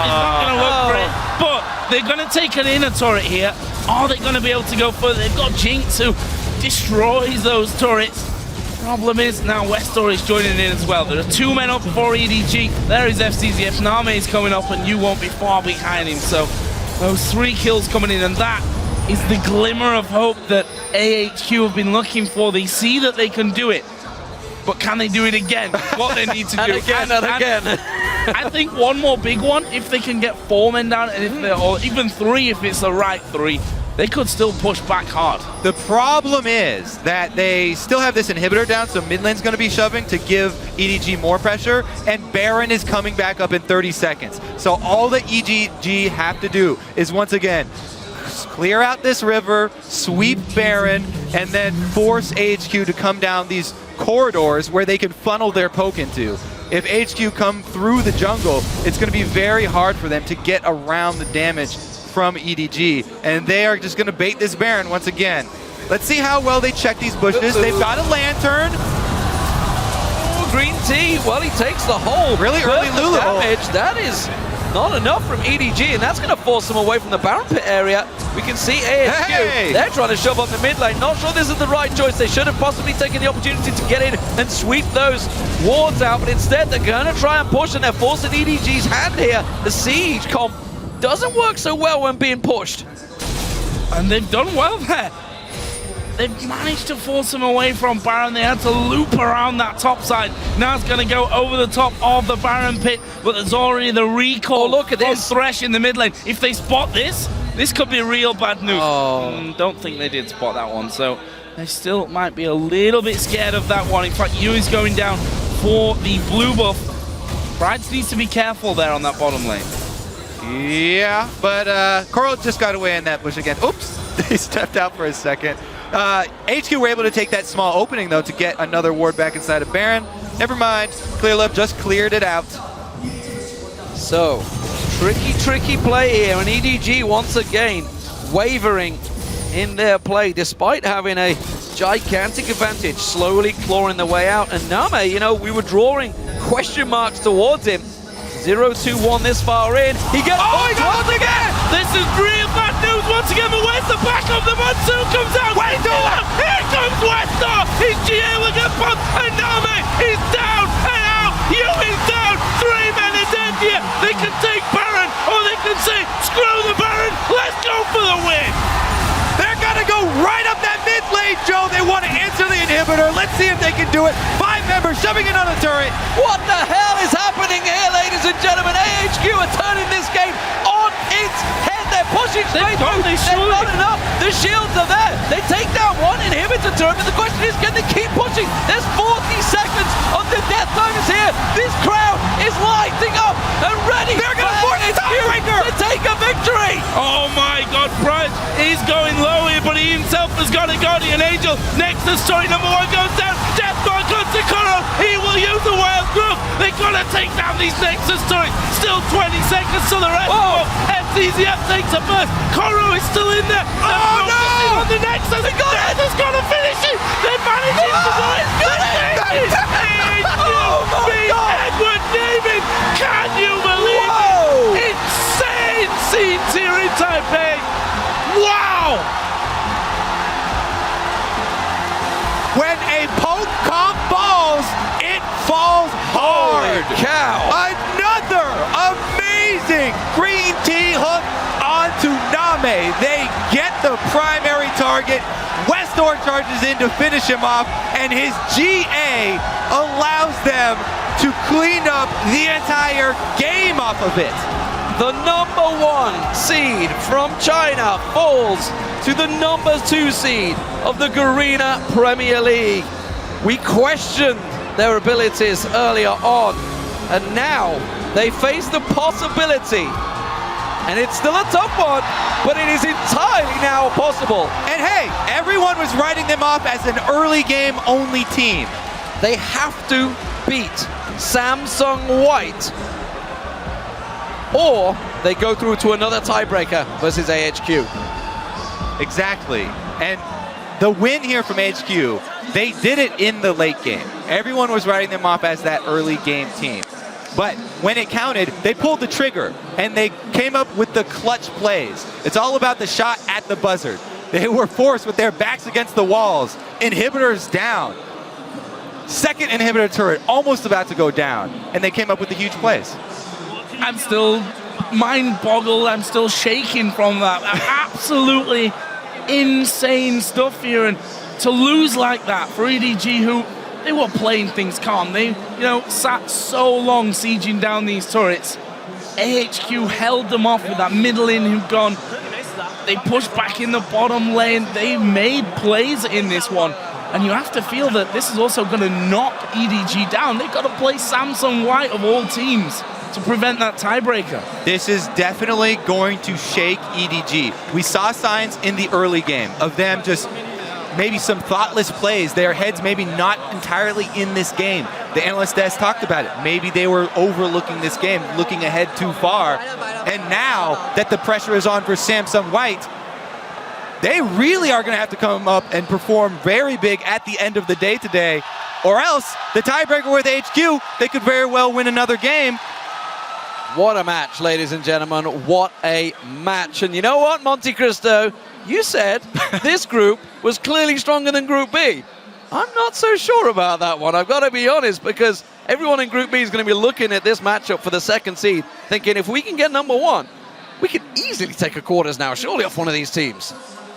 he's not going to look for it. But they're going to take an inner turret here. Are they going to be able to go further? They've got Jinx who destroys those turrets. Problem is, now westdoor is joining in as well. There are 2 men up for EDG. There is Fzzf. NaMei is coming up, and you won't be far behind him. So those 3 kills coming in, and that is the glimmer of hope that AHQ have been looking for. They see that they can do it, but can they do it again? What they need to do. and again. I think one more big one, if they can get 4 men down, and if or even 3 if it's the right 3, they could still push back hard. The problem is that they still have this inhibitor down, so mid lane's going to be shoving to give EDG more pressure, and Baron is coming back up in 30 seconds. So all that EDG have to do is, once again, clear out this river, sweep Baron, and then force AHQ to come down these corridors where they can funnel their poke into. If AHQ come through the jungle, it's going to be very hard for them to get around the damage from EDG, and they are just going to bait this Baron once again. Let's see how well they check these bushes. They've got a lantern. Oh, GreenTea, well, he takes the whole really early Lulu damage. That is not enough from EDG, and that's going to force them away from the Baron pit area. We can see AHQ, they're trying to shove up the mid lane. Not sure this is the right choice. They should have possibly taken the opportunity to get in and sweep those wards out, but instead they're going to try and push, and they're forcing EDG's hand here. The siege comp doesn't work so well when being pushed. And they've done well there. They've managed to force him away from Baron. They had to loop around that top side. Now it's going to go over the top of the Baron pit, but there's already the recall. Oh, look at this. Thresh in the mid lane. If they spot this, this could be real bad news. Oh. Don't think they did spot that one, so they still might be a little bit scared of that one. In fact, Yu is going down for the blue buff. Prydz needs to be careful there on that bottom lane. Yeah, but Coral just got away in that bush again. Oops, they stepped out for a second. HQ were able to take that small opening, though, to get another ward back inside of Baron. Never mind, Clearlove just cleared it out. So, tricky play here, and EDG once again wavering in their play, despite having a gigantic advantage, slowly clawing the way out. And NaMei, you know, we were drawing question marks towards him. 0-2-1 this far in. He gets once again! This is real bad news once again, but where's the back of the monsoon comes out? Westdoor! Here comes Westdoor! He's GA with a punt, and NaMei is down and out! Yu is down! 3 men are dead here! They can take Baron, or they can say, screw the Baron, let's go for the win! They're gonna go right up that mid lane, Joe. They want to answer the inhibitor. Let's see if they can do it. 5 members shoving in on a turret. What the hell is happening here, ladies and gentlemen? AHQ are turning this game on its head. They're pushing straight through. They're not enough. The shields are there. They take down 1 inhibitor turret, but the question is, can they keep pushing? There's 40 seconds of the death bonus here. This crowd is lighting up and ready. They're gonna force the tiebreaker to take a victory. Oh my God, Prydz is going low here, but he himself has got a Guardian Angel. Nexus story number 1 goes down. Deathmark goes to Koro. He will use the wild growth. They're gonna take down these Nexus stories. Still 20 seconds to the rest. FZF takes a first. Koro is still in there. Oh no! On the Nexus. Nexus gonna finish it. They're managing to do it. Edward David. Can you believe it? Insane scenes here in Taipei. Wow! When a poke comp falls, it falls hard. Holy cow! Another amazing GreenTea hook onto NaMei. They get the primary target. westdoor charges in to finish him off, and his GA allows them to clean up the entire game off of it. The number 1 seed from China falls to the number 2 seed of the Garena Premier League. We questioned their abilities earlier on, and now they face the possibility, and it's still a tough one, but it is entirely now possible. And hey, everyone was writing them off as an early game only team. They have to beat Samsung White, or they go through to another tiebreaker versus AHQ. Exactly. And the win here from AHQ, they did it in the late game. Everyone was writing them off as that early game team. But when it counted, they pulled the trigger, and they came up with the clutch plays. It's all about the shot at the buzzer. They were forced with their backs against the walls. Inhibitors down. Second inhibitor turret almost about to go down, and they came up with the huge plays. I'm still mind-boggled. I'm still shaking from that. Absolutely insane stuff here, and to lose like that for EDG, who they were playing things calm. They, sat so long sieging down these turrets. AHQ held them off with that middle in who'd gone. They pushed back in the bottom lane. They made plays in this one. And you have to feel that this is also going to knock EDG down. They've got to play Samsung White of all teams to prevent that tiebreaker. This is definitely going to shake EDG. We saw signs in the early game of them just maybe some thoughtless plays. Their heads maybe not entirely in this game. The analyst desk talked about it. Maybe they were overlooking this game, looking ahead too far. And now that the pressure is on for Samsung White, they really are going to have to come up and perform very big at the end of the day today, or else the tiebreaker with HQ, they could very well win another game. What a match, ladies and gentlemen. What a match. And you know what, Monte Cristo? You said this group was clearly stronger than Group B. I'm not so sure about that one. I've got to be honest, because everyone in Group B is going to be looking at this matchup for the second seed, thinking if we can get number one, we could easily take a quarters now, surely off one of these teams.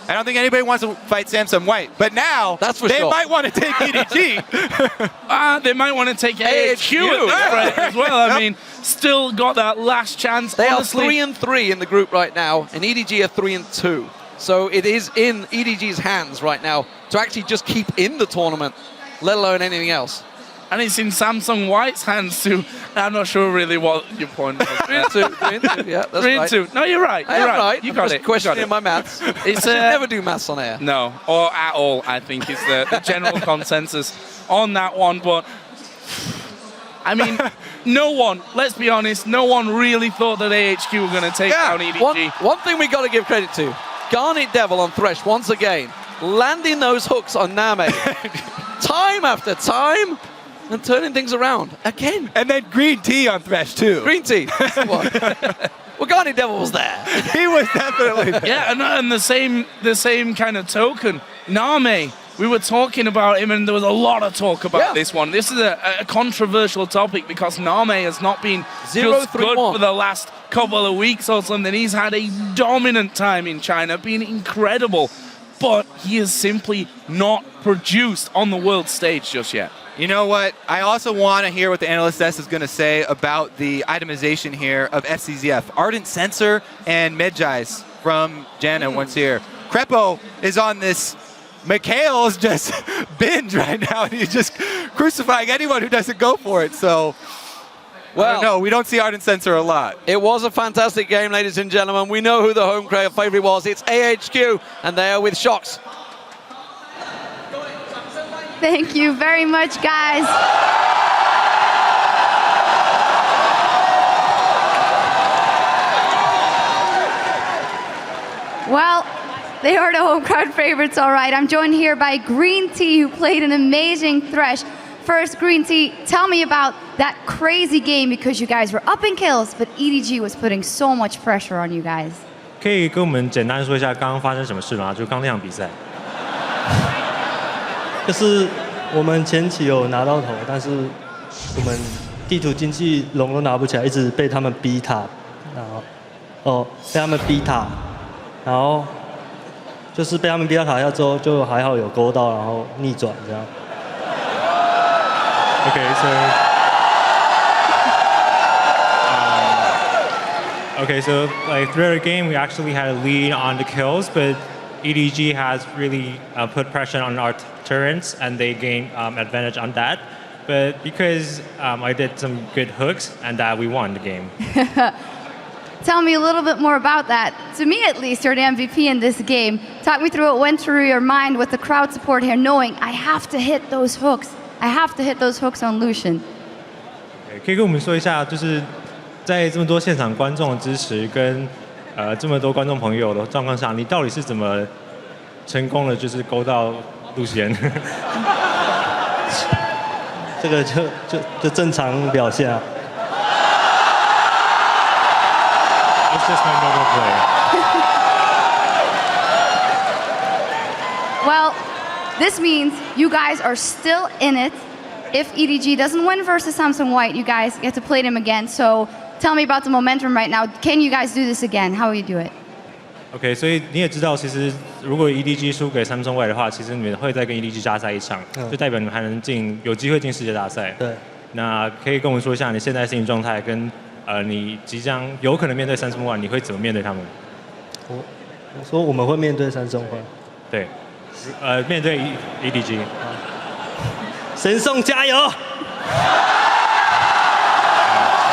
I don't think anybody wants to fight Samsung White, but now that's for they sure. might want to take EDG. They might want to take AHQ as well. I mean, still got that last chance. They honestly. are 3-3 in the group right now, and EDG are 3-2. So it is in EDG's hands right now to actually just keep in the tournament, let alone anything else. And it's in Samsung White's hands too. I'm not sure really what your point was. 3-2, yeah, that's 3-2. right. No, you're right. I am right. You got I'm it. just questioning my maths. It's never do maths on air. No, or at all, I think is the general consensus on that one. But, I mean, no one, let's be honest, no one really thought that AHQ were going to take down EDG. One thing we got to give credit to, GarnetDevil on Thresh once again, landing those hooks on NaMei. Time after time. And turning things around again. And then GreenTea on Thresh too. GreenTea. Well, GarnetDevil was there. He was definitely there. Yeah, and the same kind of token. NaMei, we were talking about him, and there was a lot of talk about this one. This is a controversial topic because NaMei has not been good for the last couple of weeks or something. He's had a dominant time in China, been incredible, but he has simply not produced on the world stage just yet. You know what? I also want to hear what the analyst desk is going to say about the itemization here of Fzzf. Ardent Sensor and Medjais from Jana once here. Crepo is on this. Mikhail's just binge right now, and he's just crucifying anyone who doesn't go for it. So, well, no, we don't see Ardent Sensor a lot. It was a fantastic game, ladies and gentlemen. We know who the home crowd favorite was. It's AHQ, and they are with Shocks. Thank you very much, guys. Well, they are the home crowd favorites, all right. I'm joined here by GreenTea, who played an amazing Thresh. First, GreenTea, tell me about that crazy game, because you guys were up in kills, but EDG was putting so much pressure on you guys. 可以跟我们简单说一下刚刚发生什么事吗？就刚那场比赛。就是我们前期有拿到头，但是我们地图经济龙都拿不起来，一直被他们逼塔，然后被他们逼塔，然后就是被他们逼到塔下之后，就还好有勾到，然后逆转这样。So like throughout the game, we actually had a lead on the kills, but EDG has really put pressure on our turrets, and they gained advantage on that. But because I did some good hooks, and that we won the game. Tell me a little bit more about that. To me, at least, you're the MVP in this game. Talk me through what went through your mind with the crowd support here, knowing I have to hit those hooks. I have to hit those hooks on Lucian. 可以跟我们说一下，就是在这么多现场观众的支持跟这么多观众朋友的状况下，你到底是怎么成功的，就是勾到路线？这个就正常表现啊。It's just my normal play. Well, this means you guys are still in it. If EDG doesn't win versus Samsung White, you guys get to play them again. So tell me about the momentum right now. Can you guys do this again? How will you do it? OK， 所以你也知道，其实如果 EDG 输给Samsung White 的话，其实你们会再跟 EDG 加赛一场，就代表你们还能有机会进世界大赛。对。那可以跟我们说一下你现在心理状态，跟你即将有可能面对Samsung White，你会怎么面对他们？我说我们会面对Samsung White。对，面对 EDG。神送加油！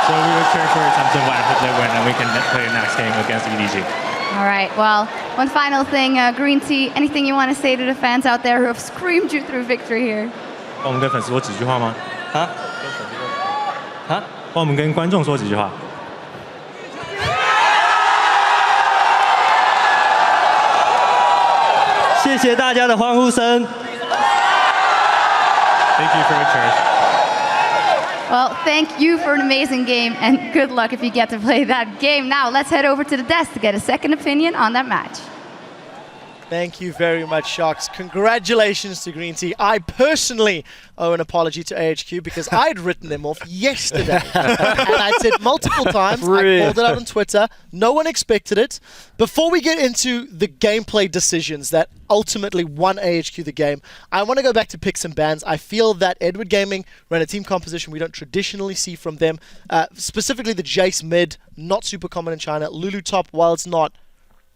So we will cheer for Samsung White, hope they win, and we can play the next game against EDG. All right, well, one final thing, GreenTea, anything you want to say to the fans out there who have screamed you through victory here? 帮我们跟粉丝说几句话吗？啊？帮我们跟观众说几句话。谢谢大家的欢呼声。Thank you for your cheers. Well, thank you for an amazing game, and good luck if you get to play that game. Now, let's head over to the desk to get a second opinion on that match. Thank you very much, Sharks. Congratulations to GreenTea. I personally owe an apology to AHQ because I'd written them off yesterday. And I said multiple times, I called it out on Twitter. No one expected it. Before we get into the gameplay decisions that ultimately won AHQ the game, I want to go back to picks and bans. I feel that Edward Gaming ran a team composition we don't traditionally see from them. Specifically the Jace mid, not super common in China. Lulu top, while it's not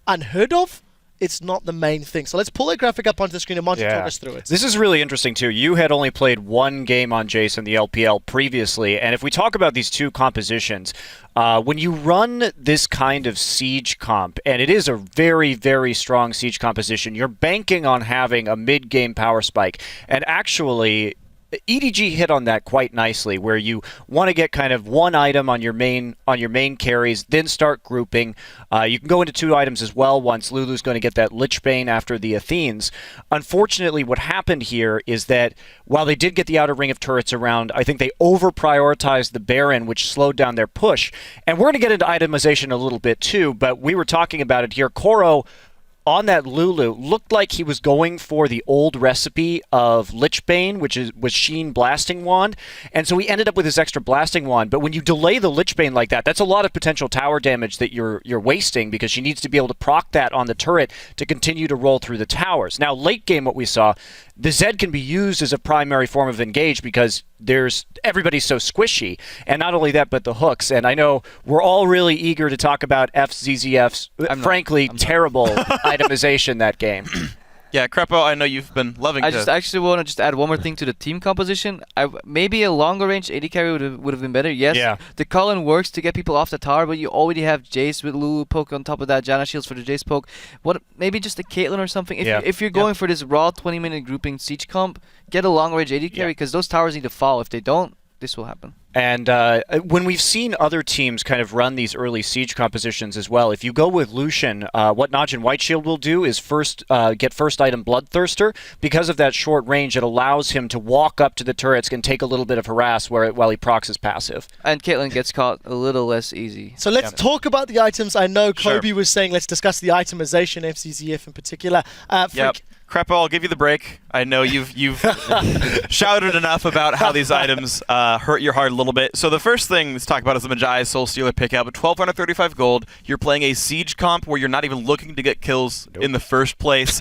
unheard of, it's not the main thing. So let's pull that graphic up onto the screen and Monty talk us through it. This is really interesting too. You had only played one game on Jace in the LPL previously, and if we talk about these two compositions, when you run this kind of siege comp, and it is a very, very strong siege composition, you're banking on having a mid-game power spike. And actually, EDG hit on that quite nicely, where you want to get kind of one item on your main carries, then start grouping. You can go into two items as well once Lulu's going to get that Lich Bane after the Athenes. Unfortunately, what happened here is that while they did get the outer ring of turrets around, I think they over-prioritized the Baron, which slowed down their push. And we're going to get into itemization a little bit too, but we were talking about it here. Koro, on that Lulu, looked like he was going for the old recipe of Lich Bane, was Sheen Blasting Wand, and so he ended up with his extra Blasting Wand. But when you delay the Lich Bane like that, that's a lot of potential tower damage that you're wasting, because she needs to be able to proc that on the turret to continue to roll through the towers. Now, late game, what we saw, the Zed can be used as a primary form of engage because everybody's so squishy, and not only that, but the hooks. And I know we're all really eager to talk about Fzzf's frankly terrible itemization that game. Yeah, Crepo, I know you've been loving I just actually want to add one more thing to the team composition. Maybe a longer range AD carry would have been better. Yes, the Cullen works to get people off the tower, but you already have Jace with Lulu poke on top of that, Janna shields for the Jace poke. Maybe just a Caitlyn or something. If you're going for this raw 20-minute grouping siege comp, get a long range AD carry, because those towers need to fall. If they don't, this will happen. And when we've seen other teams kind of run these early siege compositions as well, if you go with Lucian, what Najin Whiteshield will do is get first item Bloodthirster. Because of that short range, it allows him to walk up to the turrets and take a little bit of harass while he procs his passive. And Caitlyn gets caught a little less easy. So let's talk about the items. I know Kobe was saying let's discuss the itemization, Fzzf in particular. Crepo, I'll give you the break. I know you've shouted enough about how these items hurt your heart a little bit. So the first thing let's talk about is the Magi Soul Stealer pickup. 1,235 gold. You're playing a siege comp where you're not even looking to get kills in the first place.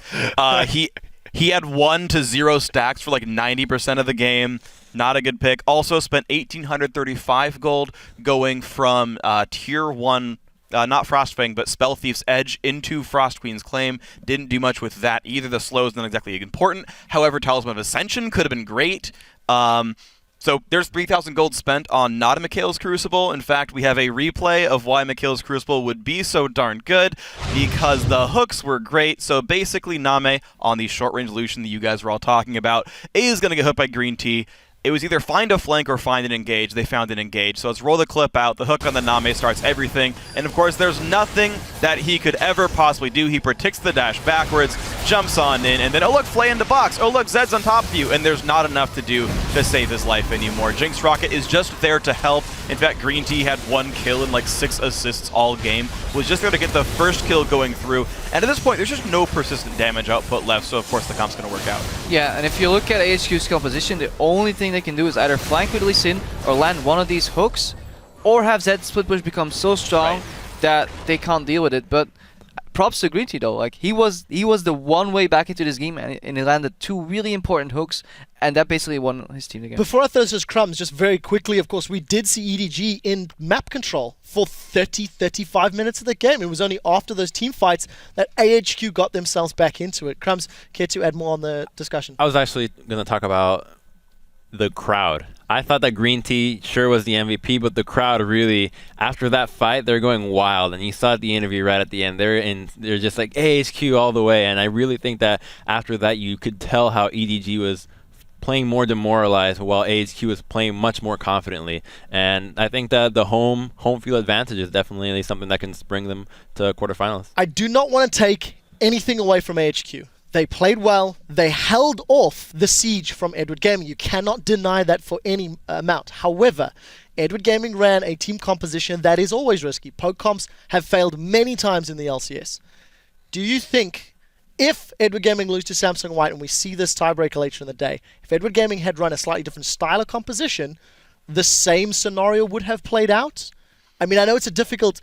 He had 1 to 0 stacks for like 90% of the game. Not a good pick. Also spent 1,835 gold going from tier 1. Not Frostfang, but Spell Thief's Edge into Frost Queen's Claim. Didn't do much with that either. The slow is not exactly important. However, Talisman of Ascension could have been great. So there's 3,000 gold spent on not a Mikhail's Crucible. In fact, we have a replay of why Mikhail's Crucible would be so darn good, because the hooks were great. So basically, NaMei on the short-range Lucian that you guys were all talking about is going to get hooked by GreenTea. It was either find a flank or find an engage. They found an engage. So let's roll the clip out. The hook on the NaMei starts everything. And of course, there's nothing that he could ever possibly do. He predicts the dash backwards, jumps on in, and then, oh look, Flay into box. Oh look, Zed's on top of you. And there's not enough to do to save his life anymore. Jinx Rocket is just there to help. In fact, GreenTea had 1 kill and like 6 assists all game. Was just there to get the first kill going through. And at this point, there's just no persistent damage output left, so of course the comp's going to work out. Yeah, and if you look at AHQ's composition, the only thing they can do is either flank with Lee Sin or land one of these hooks, or have Zed split push become so strong that they can't deal with it. But props to GreenTea though, like he was the one way back into this game, and he landed 2 really important hooks, and that basically won his team the game. Before I throw those crumbs, just very quickly, of course, we did see EDG in map control for 30-35 minutes of the game. It was only after those team fights that AHQ got themselves back into it. Crumbs, care to add more on the discussion? I was actually going to talk about the crowd. I thought that GreenTea sure was the MVP, but the crowd really, after that fight, they're going wild. And you saw the interview right at the end. They're just like AHQ all the way. And I really think that after that, you could tell how EDG was playing more demoralized while AHQ was playing much more confidently. And I think that the home field advantage is definitely something that can bring them to quarterfinals. I do not want to take anything away from AHQ. They played well. They held off the siege from Edward Gaming. You cannot deny that for any amount. However, Edward Gaming ran a team composition that is always risky. Poke comps have failed many times in the LCS. Do you think if Edward Gaming lose to Samsung White, and we see this tiebreaker later in the day, if Edward Gaming had run a slightly different style of composition, the same scenario would have played out? I mean, I know it's a difficult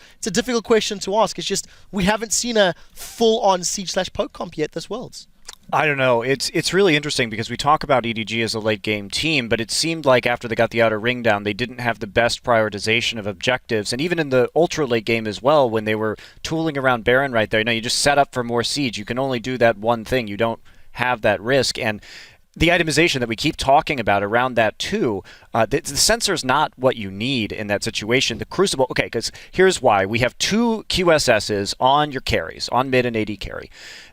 question to ask. It's just we haven't seen a full-on siege/poke comp yet this Worlds. I don't know. It's really interesting because we talk about EDG as a late-game team, but it seemed like after they got the outer ring down, they didn't have the best prioritization of objectives. And even in the ultra-late game as well, when they were tooling around Baron right there, you just set up for more siege. You can only do that one thing. You don't have that risk. And the itemization that we keep talking about around that too, the sensor is not what you need in that situation. The Crucible, okay, because here's why. We have 2 QSSs on your carries, on mid and AD carry.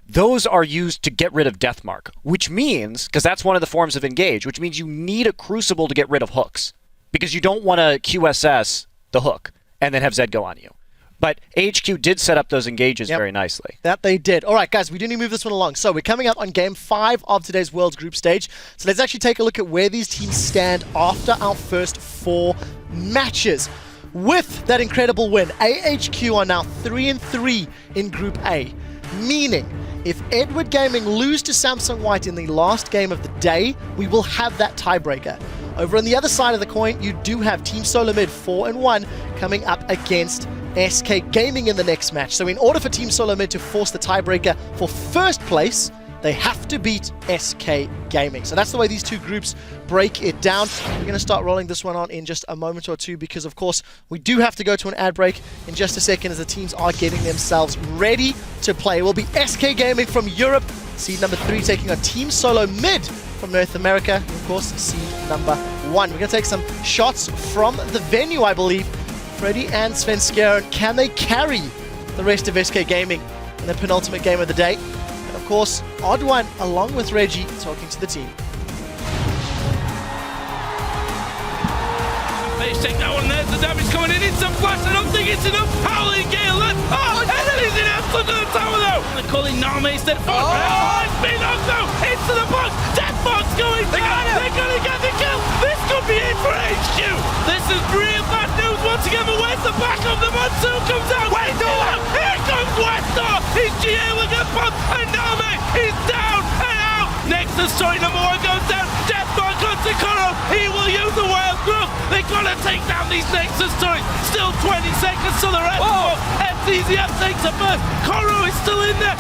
Those are used to get rid of Deathmark, which means, because that's one of the forms of engage, which means you need a Crucible to get rid of hooks, because you don't want to QSS the hook and then have Zed go on you. But AHQ did set up those engages very nicely. That they did. All right, guys, we do need to move this one along. So we're coming up on Game 5 of today's Worlds Group Stage. So let's actually take a look at where these teams stand after our first 4 matches. With that incredible win, AHQ are now 3-3 in Group A, meaning if Edward Gaming lose to Samsung White in the last game of the day, we will have that tiebreaker. Over on the other side of the coin, you do have Team Solo Mid 4-1 coming up against SK Gaming in the next match. So in order for Team Solo Mid to force the tiebreaker for first place, they have to beat SK Gaming. So that's the way these 2 groups break it down. We're going to start rolling this one on in just a moment or two because, of course, we do have to go to an ad break in just a second as the teams are getting themselves ready to play. It will be SK Gaming from Europe, seed number 3, taking on Team Solo Mid from North America, and of course, seed number 1. We're going to take some shots from the venue, I believe. Freddy and Svenskeren, can they carry the rest of SK Gaming in the penultimate game of the day? And of course, Odd One, along with Reggie, talking to the team. Face take that one, there's the damage coming in, it's a flash, I don't think it's enough, Howling Gale, and then he's in after the tower though! They're calling NaMei instead, it's been knocked though, into the box, Deathmark's going down, they're gonna get the kill, this could be it for HQ! This is real bad news once again, but where's the back of the Monsoon comes out, here comes westdoor, his GA will get bumped, and NaMei is down and out! Nexus story number 1 goes down, Deathmark on to Koro, he will use the wild growth, they gotta take down these Nexus stories, still 20 seconds to the rest. FZF takes a burst, Koro is still in there,